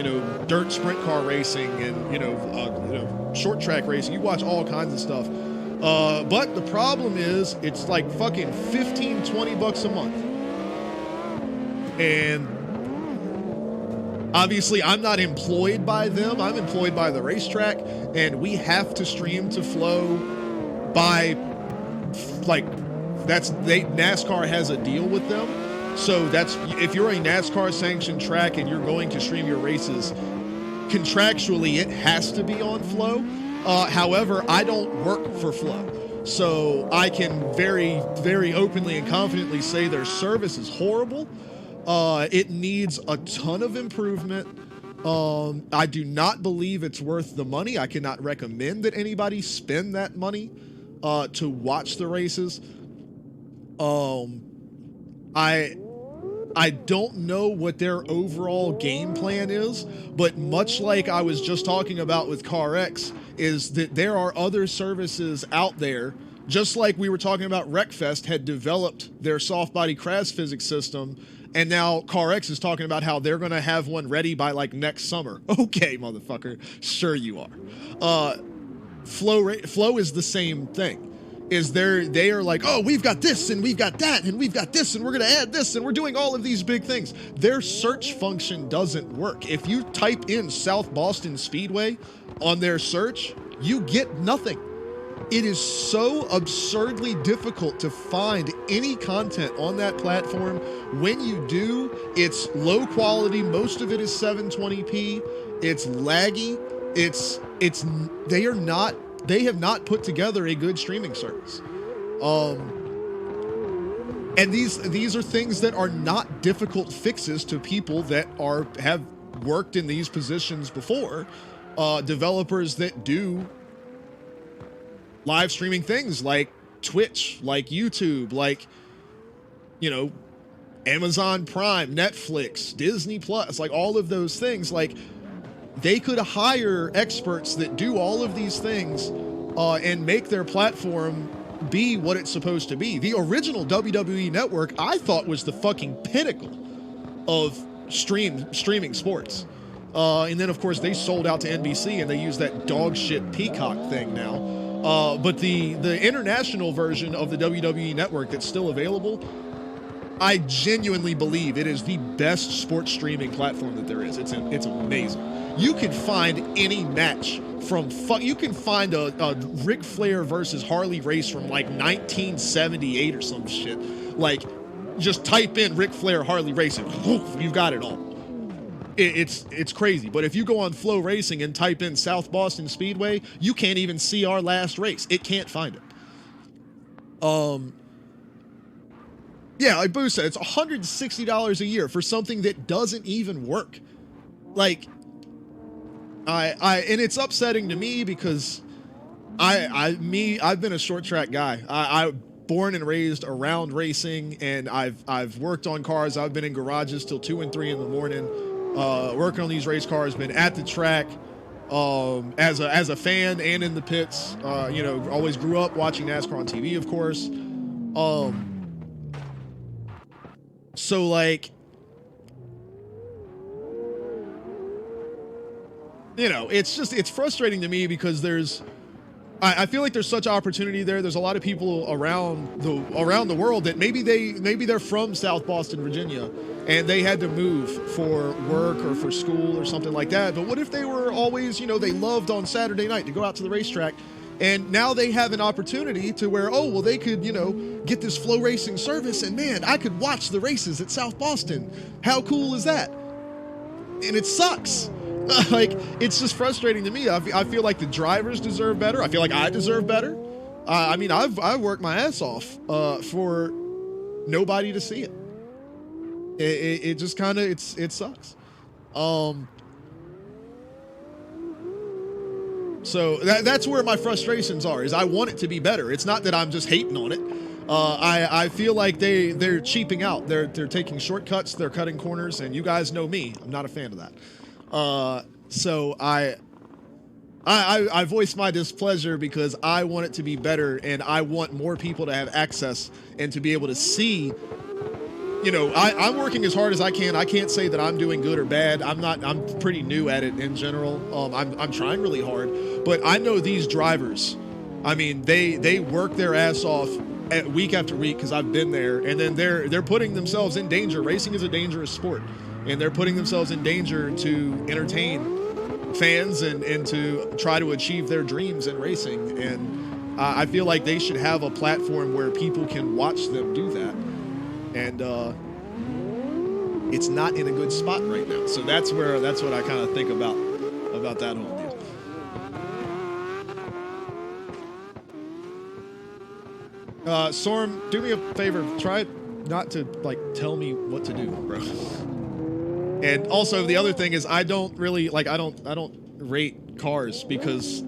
dirt sprint car racing and short track racing. You watch all kinds of stuff. But the problem is it's like fucking $15-20 a month. And obviously I'm not employed by them. I'm employed by the racetrack, and we have to stream to Flow by NASCAR has a deal with them. So that's if you're a NASCAR sanctioned track and you're going to stream your races, contractually it has to be on Flow. However, I don't work for Flow, so I can very, very openly and confidently say their service is horrible. It needs a ton of improvement. I do not believe it's worth the money. I cannot recommend that anybody spend that money to watch the races. I don't know what their overall game plan is, but much like I was just talking about with CarX, is that there are other services out there, just like we were talking about Wreckfest had developed their soft body crash physics system, and now CarX is talking about how they're going to have one ready by like next summer. Okay, motherfucker, sure you are. Flow is the same thing. They are like, oh, we've got this and we've got that and we've got this and we're going to add this and we're doing all of these big things. Their search function doesn't work. If you type in South Boston Speedway on their search, you get nothing. It is so absurdly difficult to find any content on that platform. When you do, it's low quality. Most of it is 720p. It's laggy. They have not put together a good streaming service. And these are things that are not difficult fixes to people that have worked in these positions before. Developers that do live streaming things like Twitch, like YouTube, like, Amazon Prime, Netflix, Disney Plus, like all of those things. Like, they could hire experts that do all of these things and make their platform be what it's supposed to be. The original WWE Network, I thought, was the fucking pinnacle of streaming sports. And then, of course, they sold out to NBC and they use that dog shit Peacock thing now. But the international version of the WWE Network that's still available, I genuinely believe it is the best sports streaming platform that there is. It's amazing. You can find any match you can find a Ric Flair versus Harley race from like 1978 or some shit. Like, just type in Ric Flair Harley racing, you've got it all. It's crazy. But if you go on Flow Racing and type in South Boston Speedway, you can't even see our last race. It can't find it. Yeah, like Boo said, it's $160 a year for something that doesn't even work. Like, and it's upsetting to me because I've been a short track guy. I born and raised around racing, and I've worked on cars. I've been in garages till 2 and 3 in the morning, working on these race cars. Been at the track, as a fan and in the pits. Always grew up watching NASCAR on TV, of course. So like, it's frustrating to me because I feel like there's such opportunity there. There's a lot of people around the world that maybe they're from South Boston, Virginia, and they had to move for work or for school or something like that. But what if they were always, they loved on Saturday night to go out to the racetrack, and now they have an opportunity to where, they could, get this Flow Racing service, and man, I could watch the races at South Boston. How cool is that? And it sucks. Like, it's just frustrating to me. I feel like the drivers deserve better. I feel like I deserve better. I've worked my ass off for nobody to see it. It just kind of it sucks. So that's where my frustrations are. Is I want it to be better. It's not that I'm just hating on it. I feel like they're cheaping out. They're taking shortcuts. They're cutting corners. And you guys know me. I'm not a fan of that. So I voice my displeasure because I want it to be better, and I want more people to have access and to be able to see. You know, I'm working as hard as I can. I can't say that I'm doing good or bad. I'm pretty new at it in general. I'm trying really hard, but I know these drivers. I mean, they work their ass off week after week because I've been there, and then they're putting themselves in danger. Racing is a dangerous sport, and they're putting themselves in danger to entertain fans and to try to achieve their dreams in racing. And I feel like they should have a platform where people can watch them do that. And it's not in a good spot right now. So that's what I kind of think about that whole deal. Storm, do me a favor. Try not to like tell me what to do, bro. And also the other thing is I don't rate cars because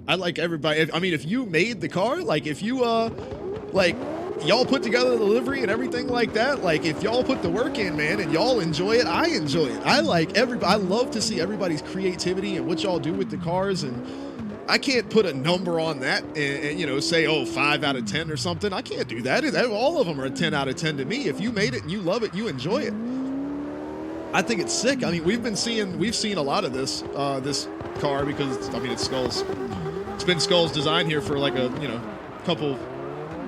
I like everybody. I mean, if you made the car, like if you like y'all put together the livery and everything like that, like if y'all put the work in, man, and y'all enjoy it, I enjoy it. I love to see everybody's creativity and what y'all do with the cars, and I can't put a number on that and you know, say, oh, 5 out of 10 or something. I can't do that. All of them are a 10 out of 10 to me. If you made it and you love it, you enjoy it. I think it's sick. I mean, we've seen a lot of this car because I mean it's Skull's. It's been Skull's design here for like a, you know, couple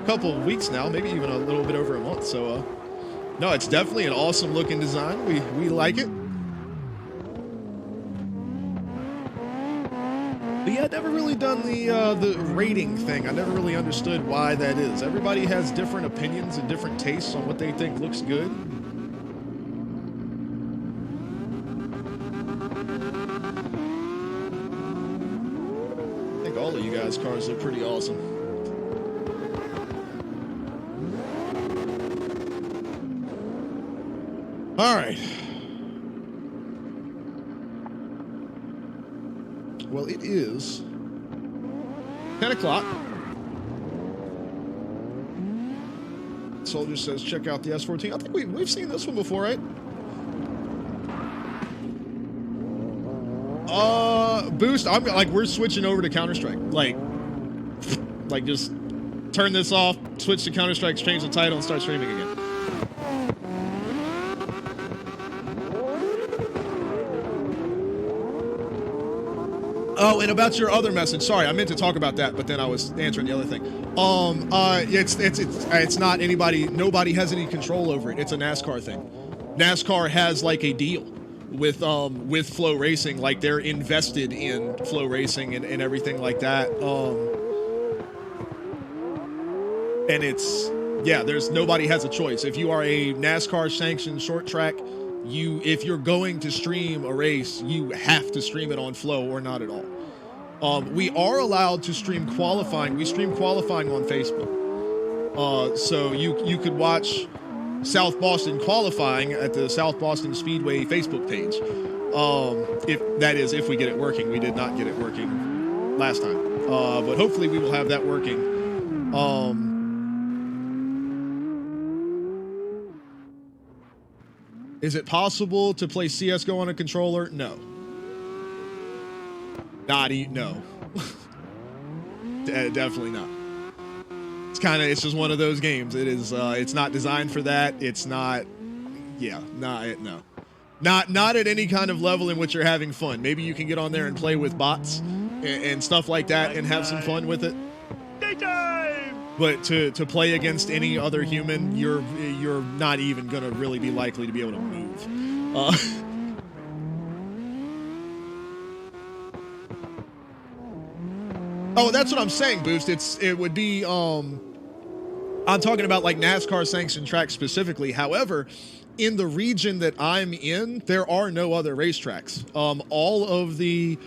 of weeks now, maybe even a little bit over a month. So no, it's definitely an awesome looking design. We like it. But yeah, I've never really done the rating thing. I never really understood why that is. Everybody has different opinions and different tastes on what they think looks good. I think all of you guys' cars look pretty awesome. All right. Well, it is 10 o'clock. Soldier says, check out the S14. I think we've seen this one before, right? Boost. I'm like, we're switching over to Counter-Strike. Like just turn this off, switch to Counter-Strike, change the title, and start streaming again. Oh, and about your other message. Sorry, I meant to talk about that, but then I was answering the other thing. It's not anybody. Nobody has any control over it. It's a NASCAR thing. NASCAR has like a deal with Flow Racing. Like they're invested in Flow Racing and everything like that. And it's there's nobody has a choice. If you are a NASCAR sanctioned short track, if you're going to stream a race, you have to stream it on Flow or not at all. We are allowed to stream qualifying. We stream qualifying on Facebook. So you could watch South Boston qualifying at the South Boston Speedway Facebook page. If we get it working. We did not get it working last time. But hopefully we will have that working. Is it possible to play CSGO on a controller? No. No. Definitely not. It's just one of those games. It is, it's not designed for that. It's not, no. Not at any kind of level in which you're having fun. Maybe you can get on there and play with bots and stuff like that and have some fun with it. But to play against any other human, you're not even gonna really be likely to be able to move. Oh, that's what I'm saying, Boost. It would be I'm talking about like NASCAR sanctioned tracks specifically. However, in the region that I'm in, there are no other racetracks. All of the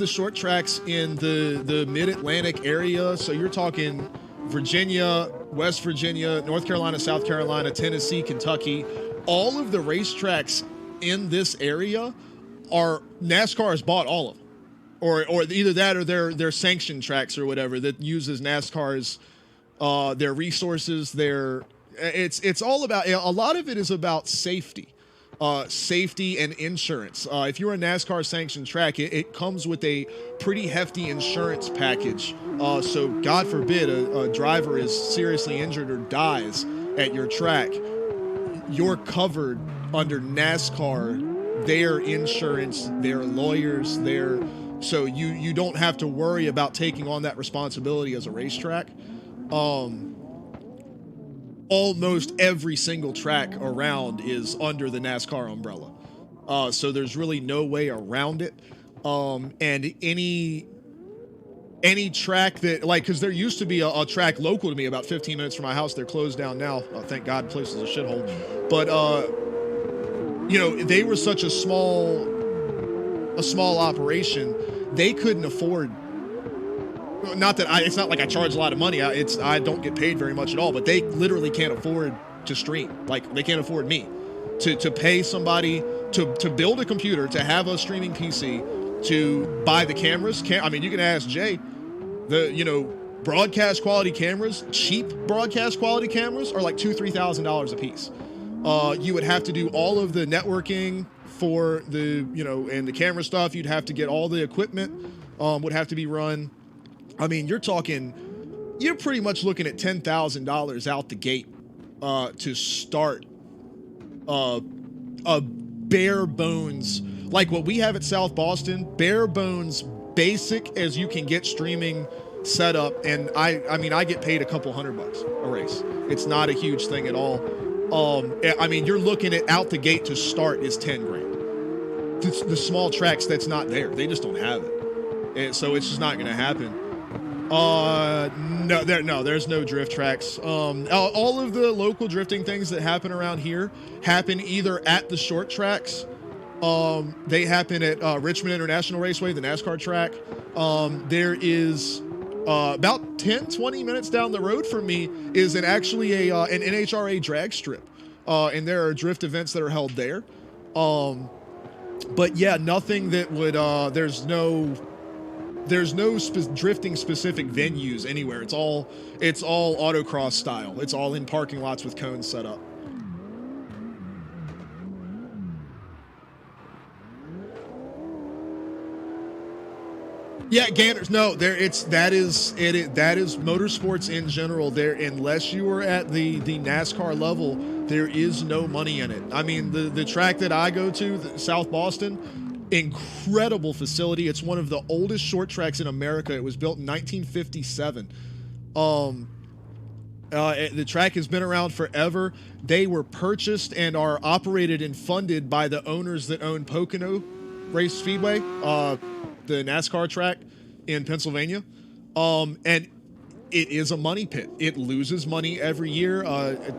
short tracks in the mid-Atlantic area, so you're talking Virginia, West Virginia, North Carolina, South Carolina, Tennessee, Kentucky, all of the racetracks in this area are NASCAR has bought all of them. or either that or their sanctioned tracks or whatever that uses NASCAR's their resources. It's all about, a lot of it is about safety. Safety and insurance. If you're a NASCAR sanctioned track, it comes with a pretty hefty insurance package. So God forbid a driver is seriously injured or dies at your track, you're covered under NASCAR, their insurance, their lawyers, so you don't have to worry about taking on that responsibility as a racetrack. Almost every single track around is under the NASCAR umbrella. So there's really no way around it. And any track that, like, because there used to be a track local to me about 15 minutes from my house. They're closed down now. Thank God, the place is a shithole. But, you know, they were such a small operation, they couldn't afford, not that it's not like I charge a lot of money. I don't get paid very much at all, but they literally can't afford to stream. Like, they can't afford me to pay somebody to build a computer, to have a streaming PC, to buy the cameras. I mean, you can ask Jay, broadcast quality cameras, cheap broadcast quality cameras are like $2,000-$3,000 a piece. You would have to do all of the networking for the, and the camera stuff. You'd have to get all the equipment, would have to be run. I mean, you're pretty much looking at $10,000 out the gate to start a bare bones, like what we have at South Boston, bare bones, basic as you can get streaming set up. And I mean, I get paid a couple $100 a race. It's not a huge thing at all. I mean, you're looking at out the gate to start is 10 grand. The small tracks, that's not there. They just don't have it. And so it's just not going to happen. There's no drift tracks. All of the local drifting things that happen around here happen either at the short tracks. They happen at Richmond International Raceway, the NASCAR track. There is about 10-20 minutes down the road from me is an NHRA drag strip, and there are drift events that are held there. But yeah, nothing that would there's no drifting specific venues anywhere. It's all autocross style. It's all in parking lots with cones set up. Yeah, Ganners. No, that is motorsports in general. There, unless you are at the NASCAR level, there is no money in it. I mean, the track that I go to, South Boston, incredible facility. It's one of the oldest short tracks in America. It was built in 1957. The track has been around forever. They were purchased and are operated and funded by the owners that own Pocono Race Speedway, the NASCAR track in Pennsylvania. And it is a money pit. It loses money every year.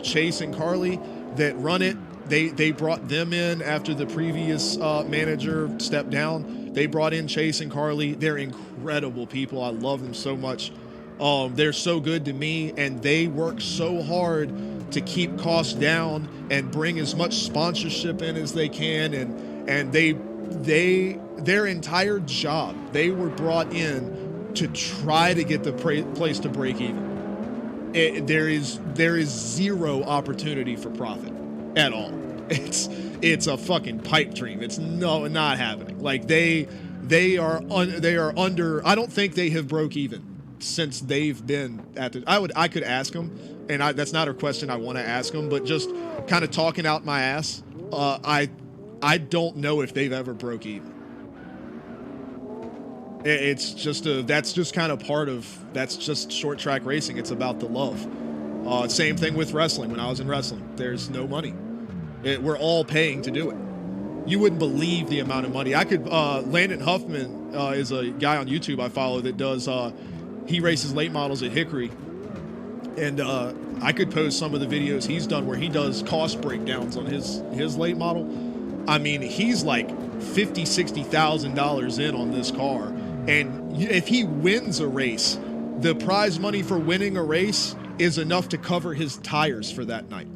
Chase and Carly that run it, they brought them in after the previous manager stepped down. They brought in Chase and Carly. They're incredible people. I love them so much. They're so good to me, and they work so hard to keep costs down and bring as much sponsorship in as they can. And their entire job, they were brought in to try to get the place to break even. There is zero opportunity for profit at all. It's a fucking pipe dream. It's not happening. Like they are under. I don't think they have broke even since they've been at the. I could ask them, and that's not a question I want to ask them, but just kind of talking out my ass. I don't know if they've ever broke even. It's just that's just kind of that's just short track racing. It's about the love. Same thing with wrestling. When I was in wrestling, there's no money. We're all paying to do it. You wouldn't believe the amount of money. I could, Landon Huffman is a guy on YouTube I follow that does, he races late models at Hickory. And I could post some of the videos he's done where he does cost breakdowns on his late model. I mean, he's like $50,000, $60,000 in on this car. And if he wins a race, the prize money for winning a race is enough to cover his tires for that night.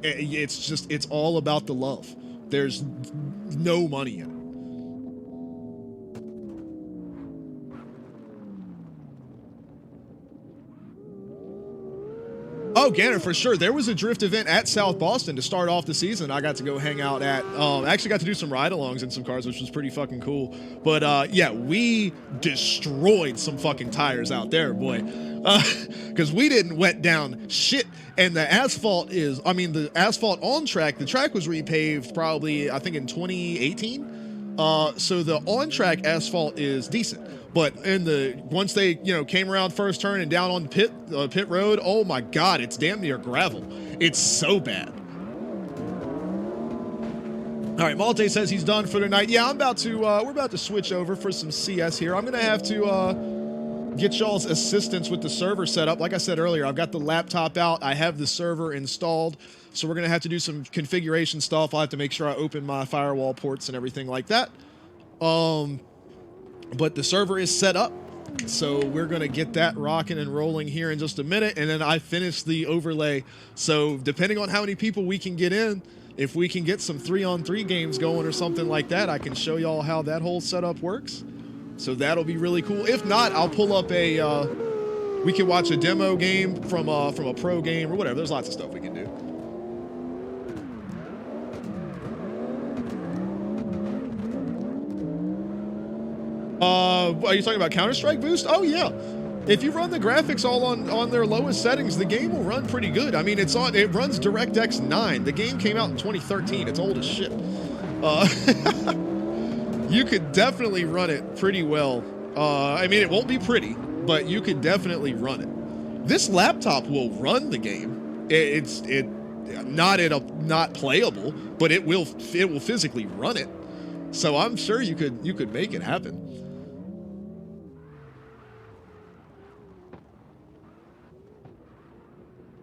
It's all about the love. There's no money in Oh, Gannon, for sure. There was a drift event at South Boston to start off the season. I got to go hang out at. I actually got to do some ride-alongs in some cars, which was pretty fucking cool. But yeah, we destroyed some fucking tires out there, boy. Because we didn't wet down shit. And the asphalt is, I mean, the asphalt on track, the track was repaved probably, I think, in 2018. So the on-track asphalt is decent. But in the once they came around first turn and down on the pit road, oh my god, it's damn near gravel. It's so bad. All right, Malte says he's done for tonight. Yeah, I'm about to. We're about to switch over for some CS here. I'm gonna have to get y'all's assistance with the server setup. Like I said earlier, I've got the laptop out. I have the server installed, so we're gonna have to do some configuration stuff. I'll have to make sure I open my firewall ports and everything like that. But the server is set up, so we're going to get that rocking and rolling here in just a minute, and then I finished the overlay. So depending on how many people we can get in, if we can get some 3-on-3 games going or something like that, I can show y'all how that whole setup works. So that'll be really cool. If not, I'll pull up a, we can watch a demo game from a pro game or whatever. There's lots of stuff we can do. Are you talking about Counter-Strike boost? Oh yeah. If you run the graphics all on their lowest settings, the game will run pretty good. I mean, it runs DirectX 9. The game came out in 2013. It's old as shit. You could definitely run it pretty well. I mean, it won't be pretty, but you could definitely run it. This laptop will run the game. It's not playable, but it will physically run it. So I'm sure you could make it happen.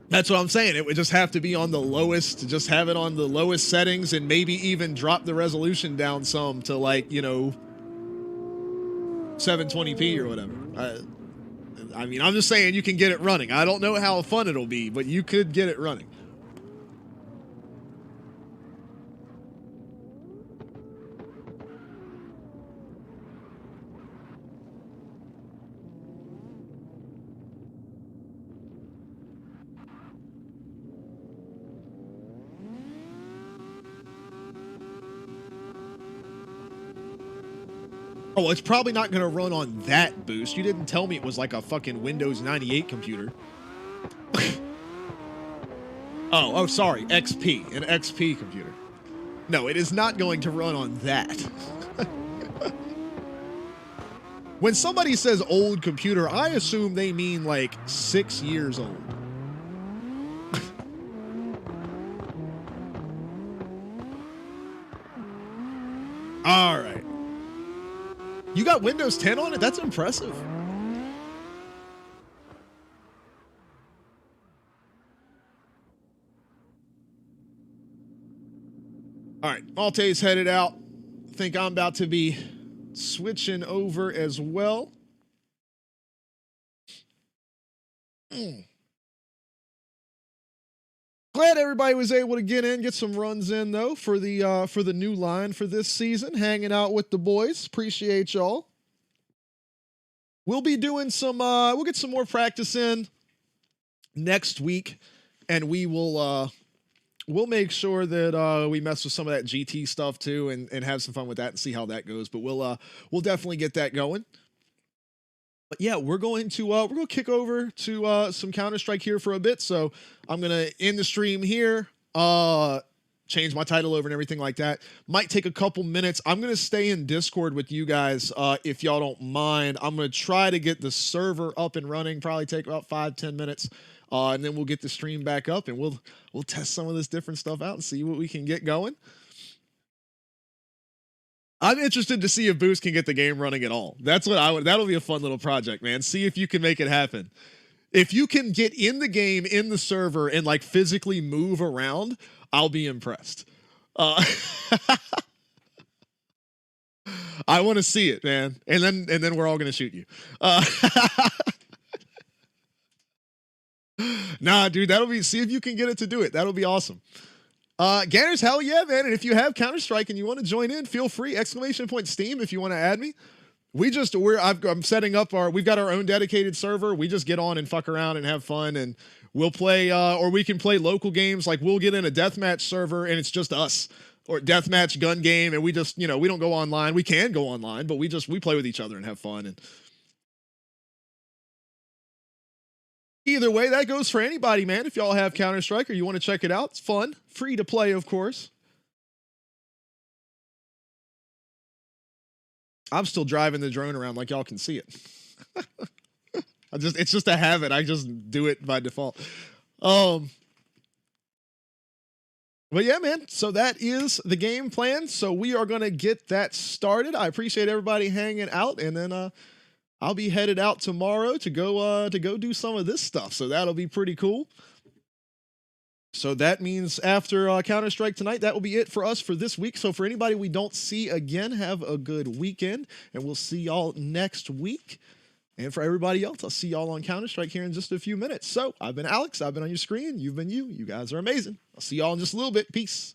That's what I'm saying. It would just have to be on the lowest, just have it on the lowest settings and maybe even drop the resolution down some to 720p or whatever. I mean, I'm just saying you can get it running. I don't know how fun it'll be, but you could get it running. Oh, it's probably not going to run on that boost. You didn't tell me it was like a fucking Windows 98 computer. Oh, sorry. XP. An XP computer. No, it is not going to run on that. When somebody says old computer, I assume they mean like 6 years old. All right. You got Windows 10 on it? That's impressive. All right, Malte's headed out. I think I'm about to be switching over as well. Glad everybody was able to get some runs in though for the new line for this season. Hanging out with the boys. Appreciate y'all. We'll be doing some we'll get some more practice in next week, and we'll make sure that we mess with some of that GT stuff too and have some fun with that and see how that goes. But we'll definitely get that going. But yeah, we're going to kick over to some Counter-Strike here for a bit. So I'm gonna end the stream here, change my title over and everything like that. Might take a couple minutes. I'm gonna stay in Discord with you guys if y'all don't mind. I'm gonna try to get the server up and running. Probably take about 5-10 minutes, and then we'll get the stream back up and we'll test some of this different stuff out and see what we can get going. I'm interested to see if Boost can get the game running at all. That's what that'll be a fun little project, man. See if you can make it happen. If you can get in the game, in the server, and like physically move around, I'll be impressed. I want to see it, man. And then we're all gonna shoot you. Nah, dude, see if you can get it to do it. That'll be awesome. Ganners, hell yeah, man. And if you have Counter-Strike and you want to join in, feel free. !Steam if you want to add me. I'm setting up we've got our own dedicated server. We just get on and fuck around and have fun, and we'll play, or we can play local games. Like we'll get in a deathmatch server and it's just us, or deathmatch gun game, and we just, you know, we don't go online. We can go online, but we play with each other and have fun. And either way, that goes for anybody, man. If y'all have Counter-Strike or you want to check it out, it's fun, free to play, of course. I'm still driving the drone around like y'all can see it. It's just a habit. I just do it by default. But yeah, man. So that is the game plan. So we are gonna get that started. I appreciate everybody hanging out, and then I'll be headed out tomorrow to go do some of this stuff. So that'll be pretty cool. So that means after Counter-Strike tonight, that will be it for us for this week. So for anybody we don't see again, have a good weekend, and we'll see y'all next week. And for everybody else, I'll see y'all on Counter-Strike here in just a few minutes. So I've been Alex. I've been on your screen. You've been you. You guys are amazing. I'll see y'all in just a little bit. Peace.